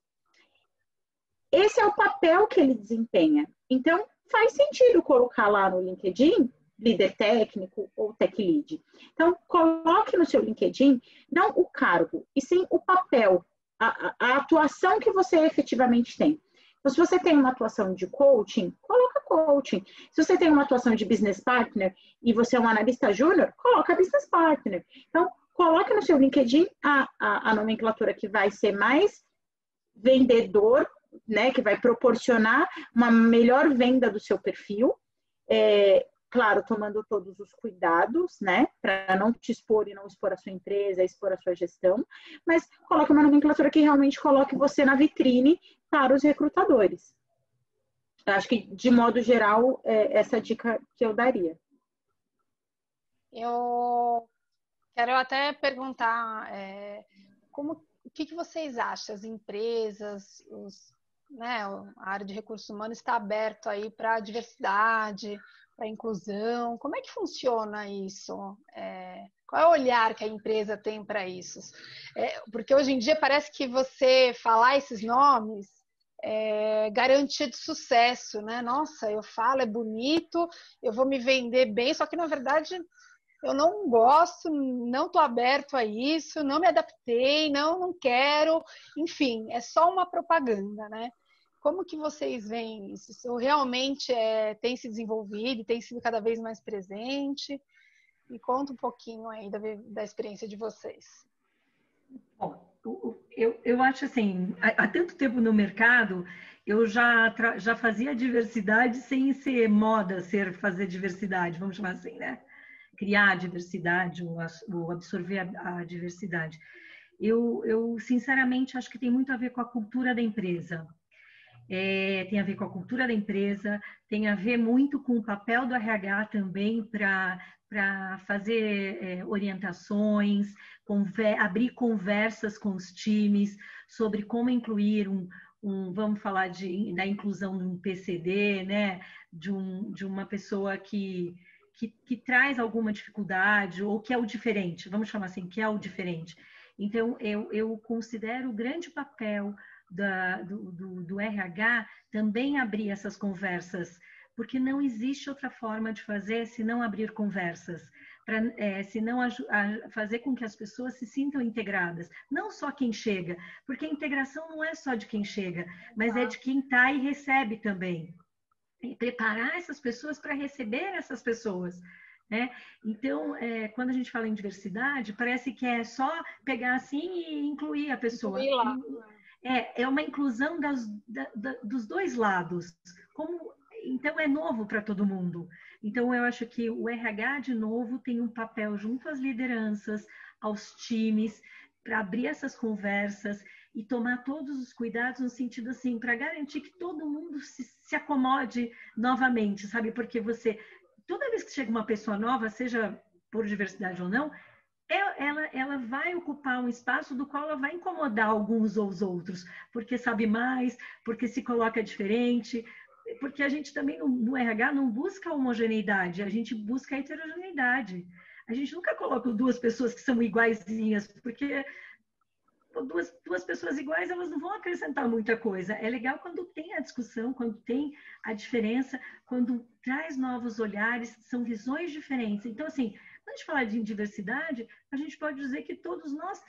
Esse é o papel que ele desempenha. Então, faz sentido colocar lá no LinkedIn líder técnico ou tech lead. Então, coloque no seu LinkedIn não o cargo, e sim o papel, a atuação que você efetivamente tem. Então, se você tem uma atuação de coaching, coloca coaching. Se você tem uma atuação de business partner e você é um analista júnior, coloca business partner. Então, coloque no seu LinkedIn a nomenclatura que vai ser mais vendedor, né, que vai proporcionar uma melhor venda do seu perfil. Claro, tomando todos os cuidados, né, para não te expor e não expor a sua empresa, expor a sua gestão, mas coloque uma nomenclatura que realmente coloque você na vitrine para os recrutadores. Eu acho que, de modo geral, essa dica que eu daria. Eu quero até perguntar o que vocês acham? As empresas, a área de recursos humanos está aberto aí para a diversidade, para a inclusão. Como é que funciona isso? Qual é o olhar que a empresa tem para isso? Porque hoje em dia parece que você falar esses nomes é garantia de sucesso, né? Nossa, eu falo, é bonito, eu vou me vender bem, só que na verdade eu não gosto, não estou aberto a isso, não me adaptei, não quero, enfim, é só uma propaganda, né? Como que vocês veem isso? Isso realmente tem se desenvolvido, tem sido cada vez mais presente? Me conta um pouquinho aí da experiência de vocês. Bom, eu acho assim, há tanto tempo no mercado, eu já fazia diversidade sem ser moda, fazer diversidade, vamos chamar assim, né? Criar a diversidade, ou absorver a diversidade. Eu, sinceramente, acho que tem muito a ver com a cultura da empresa. Tem a ver com a cultura da empresa, tem a ver muito com o papel do RH também para fazer orientações, abrir conversas com os times sobre como incluir vamos falar da inclusão de um PCD, né? de uma pessoa que traz alguma dificuldade ou que é o diferente, vamos chamar assim, que é o diferente. Então, eu considero o grande papel do RH também abrir essas conversas, porque não existe outra forma de fazer se não abrir conversas, se não fazer com que as pessoas se sintam integradas, não só quem chega, porque a integração não é só de quem chega, mas é de quem está e recebe também. E preparar essas pessoas para receber essas pessoas, né? Então, quando a gente fala em diversidade, parece que é só pegar assim e incluir a pessoa. Incluir lá. É uma inclusão dos dois lados. Então, é novo para todo mundo. Então, eu acho que o RH, de novo, tem um papel junto às lideranças, aos times, para abrir essas conversas e tomar todos os cuidados no sentido assim, para garantir que todo mundo se acomode novamente, sabe? Porque toda vez que chega uma pessoa nova, seja por diversidade ou não, ela vai ocupar um espaço do qual ela vai incomodar alguns ou os outros, porque sabe mais, porque se coloca diferente, porque a gente também no RH não busca homogeneidade, a gente busca a heterogeneidade. A gente nunca coloca duas pessoas que são iguaizinhas, porque duas pessoas iguais, elas não vão acrescentar muita coisa. É legal quando tem a discussão, quando tem a diferença, quando traz novos olhares, são visões diferentes. Então, assim, quando a gente fala de diversidade, a gente pode dizer que todos nós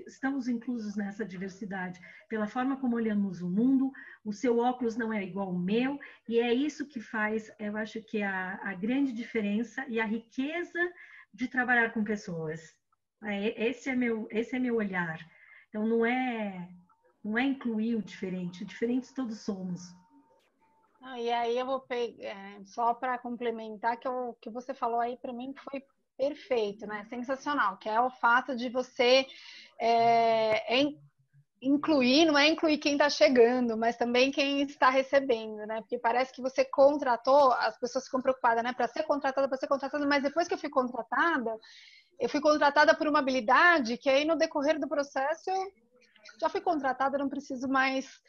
estamos inclusos nessa diversidade, pela forma como olhamos o mundo, o seu óculos não é igual ao meu, e é isso que faz, eu acho que a grande diferença e a riqueza de trabalhar com pessoas. Esse é meu olhar. Então, não é incluir o diferente. Diferentes todos somos. E aí eu vou pegar, só para complementar, que o que você falou aí para mim foi perfeito, né? Sensacional, que é o fato de você incluir, não é incluir quem está chegando, mas também quem está recebendo, né? Porque parece que você contratou, as pessoas ficam preocupadas, né? Para ser contratada, mas depois que eu fui contratada por uma habilidade que aí no decorrer do processo eu já fui contratada, não preciso mais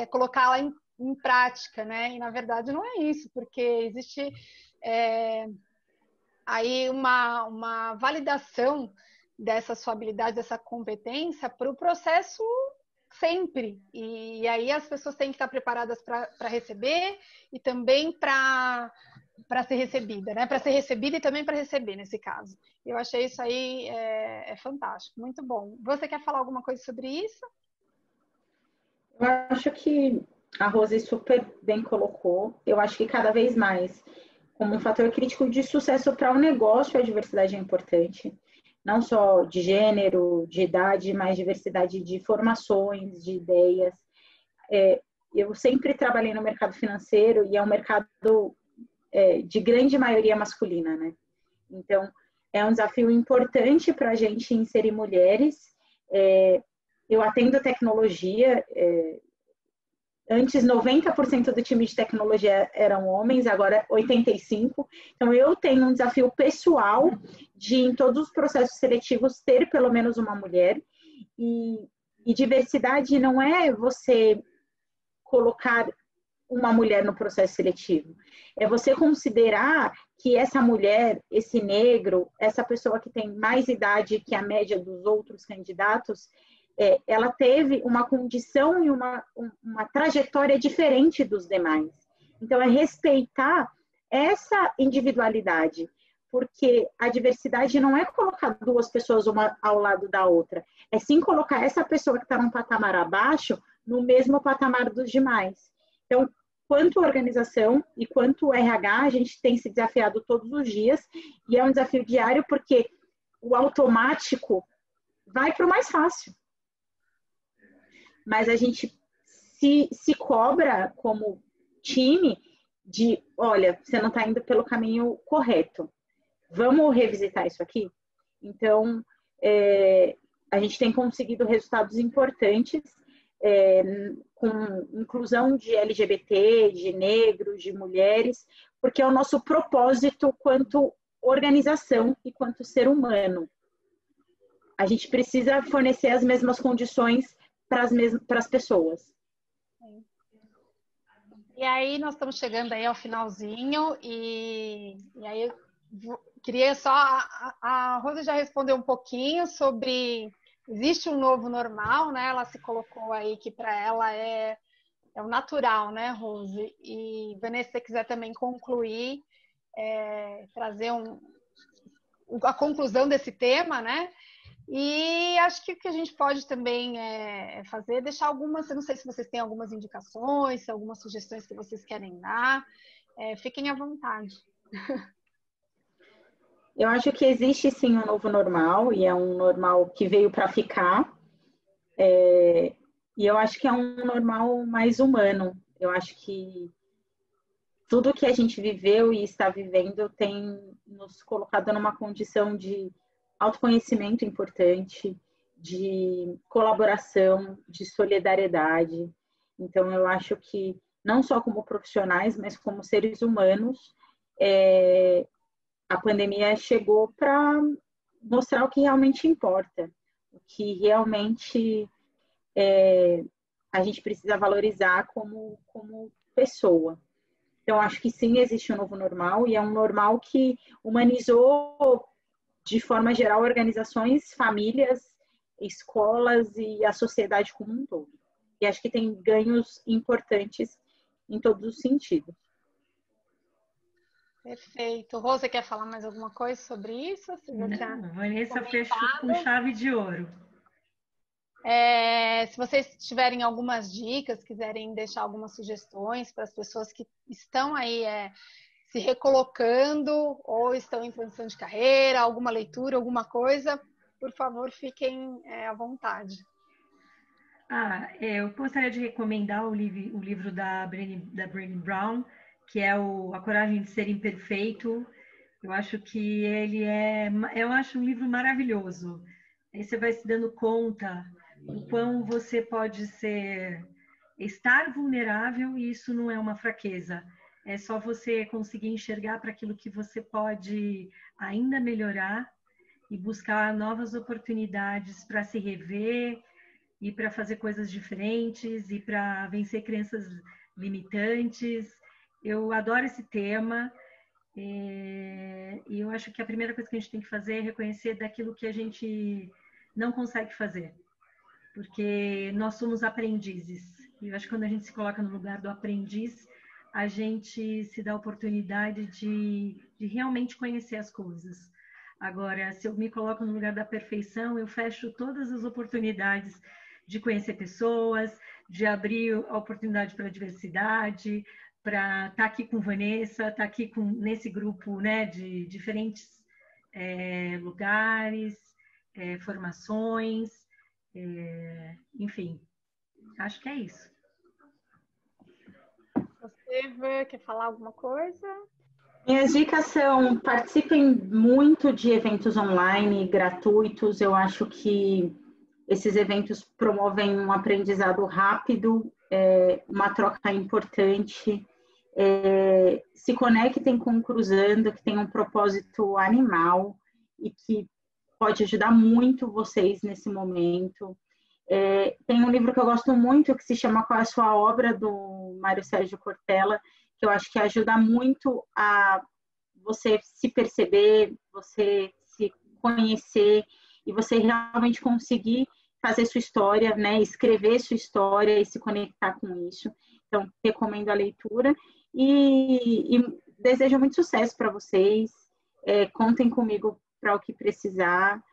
colocá-la em prática, né? E na verdade não é isso, porque existe aí uma validação dessa sua habilidade, dessa competência para o processo sempre. E aí as pessoas têm que estar preparadas para receber e também para ser recebida, né? Para ser recebida e também para receber, nesse caso. Eu achei isso aí fantástico, muito bom. Você quer falar alguma coisa sobre isso? Eu acho que a Rose super bem colocou. Eu acho que cada vez mais, como um fator crítico de sucesso para o negócio, a diversidade é importante. Não só de gênero, de idade, mas diversidade de formações, de ideias. Eu sempre trabalhei no mercado financeiro e é um mercado de grande maioria masculina, né? Então, é um desafio importante para a gente inserir mulheres. Eu atendo tecnologia. Antes, 90% do time de tecnologia eram homens, agora 85%. Então, eu tenho um desafio pessoal de, em todos os processos seletivos, ter pelo menos uma mulher. E diversidade não é você colocar uma mulher no processo seletivo. É você considerar que essa mulher, esse negro, essa pessoa que tem mais idade que a média dos outros candidatos, ela teve uma condição e uma trajetória diferente dos demais. Então, é respeitar essa individualidade, porque a diversidade não é colocar duas pessoas uma ao lado da outra, é sim colocar essa pessoa que está num patamar abaixo no mesmo patamar dos demais. Então, quanto organização e quanto RH, a gente tem se desafiado todos os dias, e é um desafio diário porque o automático vai para o mais fácil. Mas a gente se cobra como time de, olha, você não está indo pelo caminho correto. Vamos revisitar isso aqui? Então, a gente tem conseguido resultados importantes com inclusão de LGBT, de negros, de mulheres, porque é o nosso propósito quanto organização e quanto ser humano. A gente precisa fornecer as mesmas condições para as pessoas. E aí nós estamos chegando aí ao finalzinho e aí eu queria só a Rosa já respondeu um pouquinho sobre existe um novo normal, né? Ela se colocou aí que para ela é o natural, né, Rose? E Vanessa, se você quiser também concluir, trazer a conclusão desse tema, né? E acho que o que a gente pode também fazer é deixar algumas, eu não sei se vocês têm algumas indicações, algumas sugestões que vocês querem dar, fiquem à vontade. Eu acho que existe sim um novo normal, e é um normal que veio para ficar, e eu acho que é um normal mais humano. Eu acho que tudo que a gente viveu e está vivendo tem nos colocado numa condição de autoconhecimento importante, de colaboração, de solidariedade. Então, eu acho que, não só como profissionais, mas como seres humanos, a pandemia chegou para mostrar o que realmente importa, o que realmente a gente precisa valorizar como pessoa. Então, acho que sim, existe um novo normal, e é um normal que humanizou, de forma geral, organizações, famílias, escolas e a sociedade como um todo. E acho que tem ganhos importantes em todos os sentidos. Perfeito. Rô, você quer falar mais alguma coisa sobre isso? Não, Vanessa fechou com chave de ouro. Se vocês tiverem algumas dicas, quiserem deixar algumas sugestões para as pessoas que estão aí se recolocando ou estão em transição de carreira, alguma leitura, alguma coisa, por favor, fiquem à vontade. Eu gostaria de recomendar o livro da Brené Brown, que é A Coragem de Ser Imperfeito. Eu acho que eu acho um livro maravilhoso. Aí você vai se dando conta o quão você pode estar vulnerável, e isso não é uma fraqueza. É só você conseguir enxergar para aquilo que você pode ainda melhorar e buscar novas oportunidades para se rever e para fazer coisas diferentes e para vencer crenças limitantes. Eu adoro esse tema. E eu acho que a primeira coisa que a gente tem que fazer é reconhecer daquilo que a gente não consegue fazer, porque nós somos aprendizes. E eu acho que quando a gente se coloca no lugar do aprendiz, a gente se dá a oportunidade de realmente conhecer as coisas. Agora, se eu me coloco no lugar da perfeição, eu fecho todas as oportunidades de conhecer pessoas, de abrir a oportunidade para a diversidade, para estar aqui com Vanessa, estar aqui nesse grupo, né, de diferentes lugares, formações, enfim, acho que é isso. Você quer falar alguma coisa? Minhas dicas são: participem muito de eventos online gratuitos. Eu acho que esses eventos promovem um aprendizado rápido, uma troca importante. Se conectem com o Cruzando, que tem um propósito animal e que pode ajudar muito vocês nesse momento. Tem um livro que eu gosto muito que se chama Qual é a Sua Obra, do Mário Sérgio Cortella, que eu acho que ajuda muito a você se perceber, você se conhecer e você realmente conseguir fazer sua história, né? Escrever sua história e se conectar com isso. Então, recomendo a leitura e desejo muito sucesso para vocês. Contem comigo para o que precisar.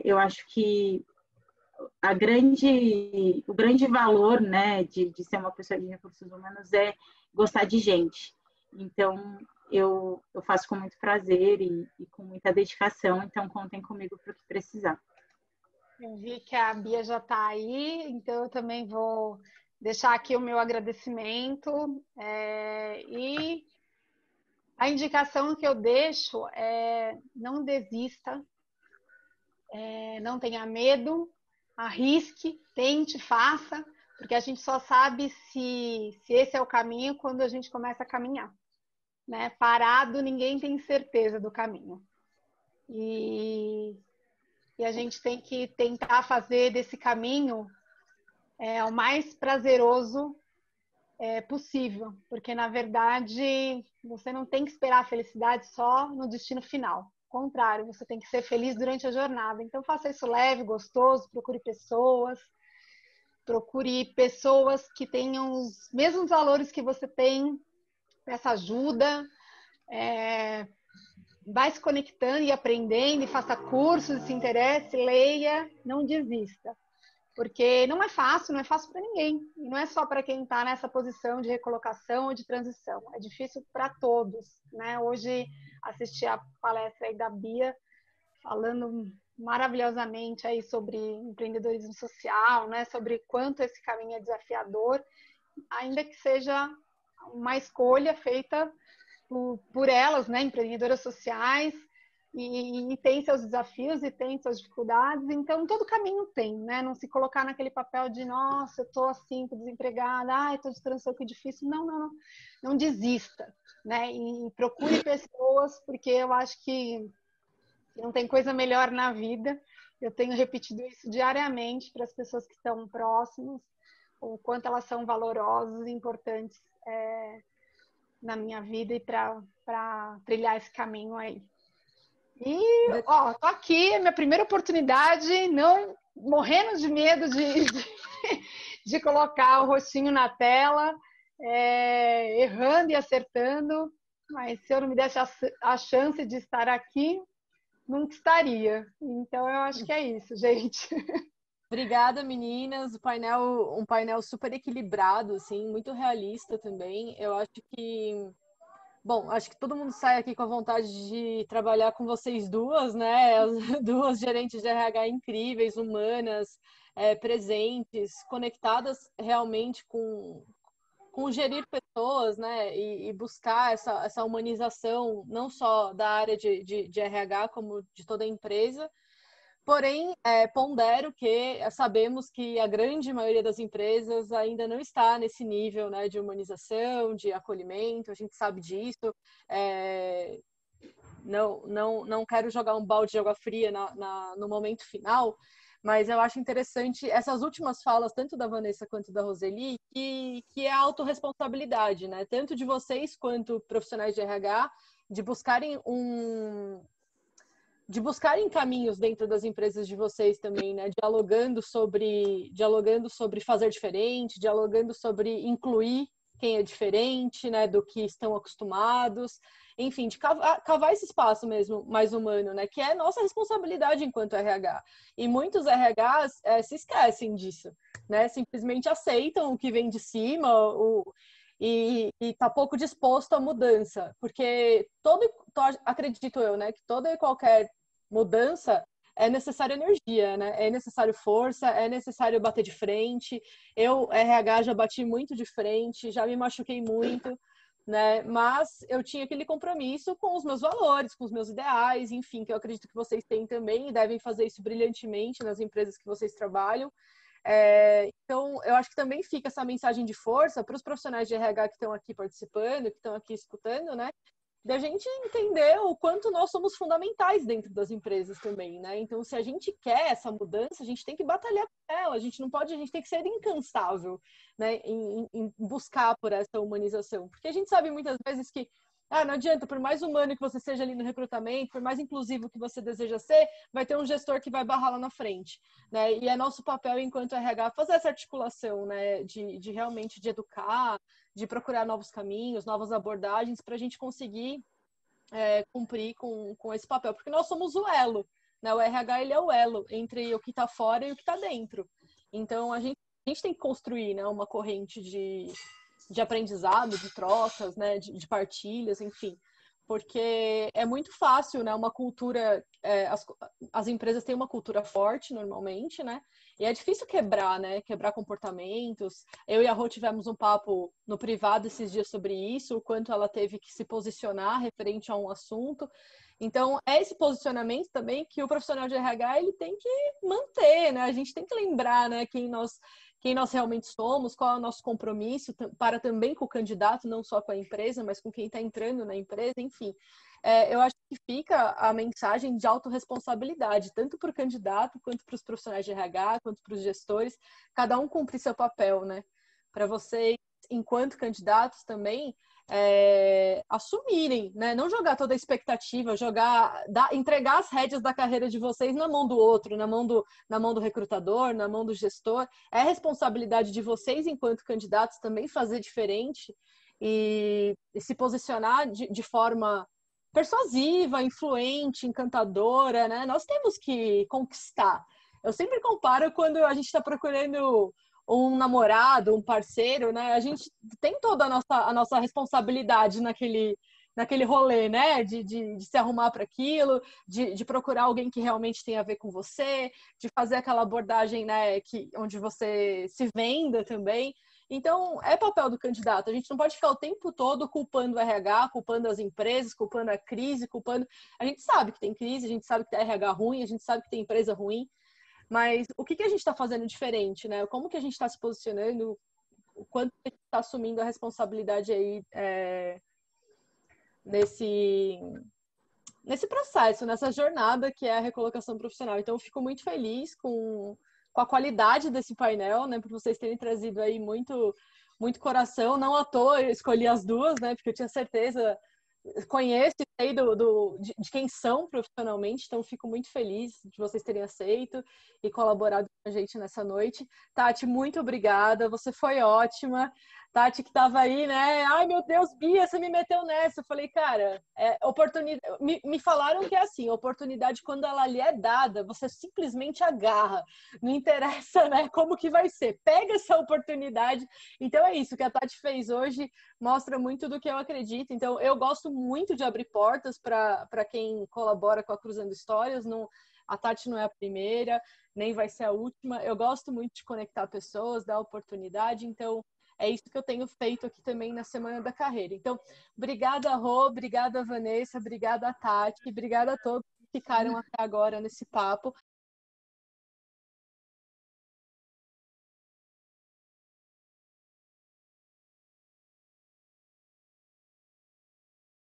Eu acho que o grande valor, né, de ser uma pessoa de recursos humanos é gostar de gente. Então, eu faço com muito prazer e com muita dedicação. Então, contem comigo para o que precisar. Eu vi que a Bia já está aí, então eu também vou deixar aqui o meu agradecimento. E a indicação que eu deixo é: não desista, não tenha medo, arrisque, tente, faça, porque a gente só sabe se esse é o caminho quando a gente começa a caminhar. Né? Parado, ninguém tem certeza do caminho. E a gente tem que tentar fazer desse caminho o mais prazeroso possível, porque, na verdade, você não tem que esperar a felicidade só no destino final. Ao contrário, você tem que ser feliz durante a jornada. Então, faça isso leve, gostoso, procure pessoas que tenham os mesmos valores que você tem, peça ajuda, vai se conectando e aprendendo, e faça cursos, se interesse, leia, não desista. Porque não é fácil para ninguém. E não é só para quem está nessa posição de recolocação ou de transição. É difícil para todos. Né? Hoje assisti a palestra aí da Bia, falando maravilhosamente aí sobre empreendedorismo social, né? Sobre quanto esse caminho é desafiador, ainda que seja uma escolha feita por elas, né, empreendedoras sociais, e tem seus desafios e tem suas dificuldades, então todo caminho tem, né? Não se colocar naquele papel de, nossa, eu tô assim, tô desempregada, ai, tô de transição, que difícil. Não desista, né? E procure pessoas, porque eu acho que não tem coisa melhor na vida. Eu tenho repetido isso diariamente para as pessoas que estão próximas, o quanto elas são valorosas e importantes na minha vida e para trilhar esse caminho aí. E, ó, tô aqui, é minha primeira oportunidade, não morrendo de medo de colocar o rostinho na tela, errando e acertando, mas se eu não me desse a chance de estar aqui, nunca estaria. Então, eu acho que é isso, gente. Obrigada, meninas. Um painel super equilibrado, assim, muito realista também. Eu acho que... Bom, acho que todo mundo sai aqui com a vontade de trabalhar com vocês duas, né? As duas gerentes de RH incríveis, humanas, presentes, conectadas realmente com gerir pessoas, né? E buscar essa humanização, não só da área de RH, como de toda a empresa. Porém, pondero que sabemos que a grande maioria das empresas ainda não está nesse nível, né, de humanização, de acolhimento, a gente sabe disso. Não quero jogar um balde de água fria no momento final, mas eu acho interessante essas últimas falas, tanto da Vanessa quanto da Roseli, que é a autorresponsabilidade, né? Tanto de vocês quanto profissionais de RH, de buscarem caminhos dentro das empresas de vocês também, né? Dialogando sobre fazer diferente, dialogando sobre incluir quem é diferente, né? Do que estão acostumados. Enfim, de cavar esse espaço mesmo mais humano, né? Que é nossa responsabilidade enquanto RH. E muitos RHs se esquecem disso, né? Simplesmente aceitam o que vem de cima e está pouco disposto à mudança, porque acredito eu, né, que toda e qualquer mudança é necessária energia, né? É necessário força, é necessário bater de frente. Eu, RH, já bati muito de frente, já me machuquei muito, né? Mas eu tinha aquele compromisso com os meus valores, com os meus ideais, enfim, que eu acredito que vocês têm também e devem fazer isso brilhantemente nas empresas que vocês trabalham. Então, eu acho que também fica essa mensagem de força para os profissionais de RH que estão aqui participando, que estão aqui escutando, né? Da gente entender o quanto nós somos fundamentais dentro das empresas também, né? Então, se a gente quer essa mudança, a gente tem que batalhar por ela, a gente tem que ser incansável, né? Em buscar por essa humanização. Porque a gente sabe muitas vezes que não adianta, por mais humano que você seja ali no recrutamento, por mais inclusivo que você deseja ser, vai ter um gestor que vai barrar lá na frente, né? E é nosso papel enquanto RH fazer essa articulação, né? De realmente de educar, de procurar novos caminhos, novas abordagens para a gente conseguir cumprir com esse papel, porque nós somos o elo, né? O RH, ele é o elo entre o que está fora e o que está dentro. Então, a gente tem que construir, né, uma corrente de aprendizado, de trocas, né, de partilhas, enfim. Porque é muito fácil, né, uma cultura... as empresas têm uma cultura forte, normalmente, né? E é difícil quebrar, né? Quebrar comportamentos. Eu e a Rô tivemos um papo no privado esses dias sobre isso, o quanto ela teve que se posicionar referente a um assunto. Então, é esse posicionamento também que o profissional de RH ele tem que manter, né? A gente tem que lembrar, né, quem nós realmente somos, qual é o nosso compromisso para também com o candidato, não só com a empresa, mas com quem está entrando na empresa, enfim. Eu acho que fica a mensagem de autorresponsabilidade, tanto para o candidato, quanto para os profissionais de RH, quanto para os gestores, cada um cumprir seu papel, né? Para vocês, enquanto candidatos também, assumirem, né? Não jogar toda a expectativa, entregar as rédeas da carreira de vocês na mão do outro, na mão do recrutador, na mão do gestor. É responsabilidade de vocês, enquanto candidatos, também fazer diferente e se posicionar de forma persuasiva, influente, encantadora, né? Nós temos que conquistar. Eu sempre comparo quando a gente está procurando um namorado, um parceiro, né? A gente tem toda a nossa responsabilidade naquele rolê, né? De se arrumar para aquilo, de procurar alguém que realmente tem a ver com você, de fazer aquela abordagem, né? Onde você se venda também. Então, é papel do candidato. A gente não pode ficar o tempo todo culpando o RH, culpando as empresas, culpando a crise, culpando... A gente sabe que tem crise, a gente sabe que tem RH ruim, a gente sabe que tem empresa ruim, mas o que a gente está fazendo diferente, né? Como que a gente está se posicionando, o quanto a gente está assumindo a responsabilidade aí nesse processo, nessa jornada que é a recolocação profissional. Então, eu fico muito feliz com a qualidade desse painel, né? Por vocês terem trazido aí muito coração. Não à toa eu escolhi as duas, né? Porque eu tinha certeza, conheço e sei de quem são profissionalmente, então fico muito feliz de vocês terem aceito e colaborado com a gente nessa noite. Tati, muito obrigada, você foi ótima. Tati que estava aí, né? Ai, meu Deus, Bia, você me meteu nessa. Eu falei, cara, oportunidade. Me falaram que é assim, oportunidade, quando ela lhe é dada, você simplesmente agarra. Não interessa, né? Como que vai ser. Pega essa oportunidade. Então é isso que a Tati fez hoje, mostra muito do que eu acredito. Então, eu gosto muito de abrir portas para quem colabora com a Cruzando Histórias. Não, a Tati não é a primeira, nem vai ser a última. Eu gosto muito de conectar pessoas, dar oportunidade. Então, é isso que eu tenho feito aqui também na Semana da Carreira. Então, obrigada, Rô, obrigada, Vanessa, obrigada, Tati, obrigada a todos que ficaram até agora nesse papo.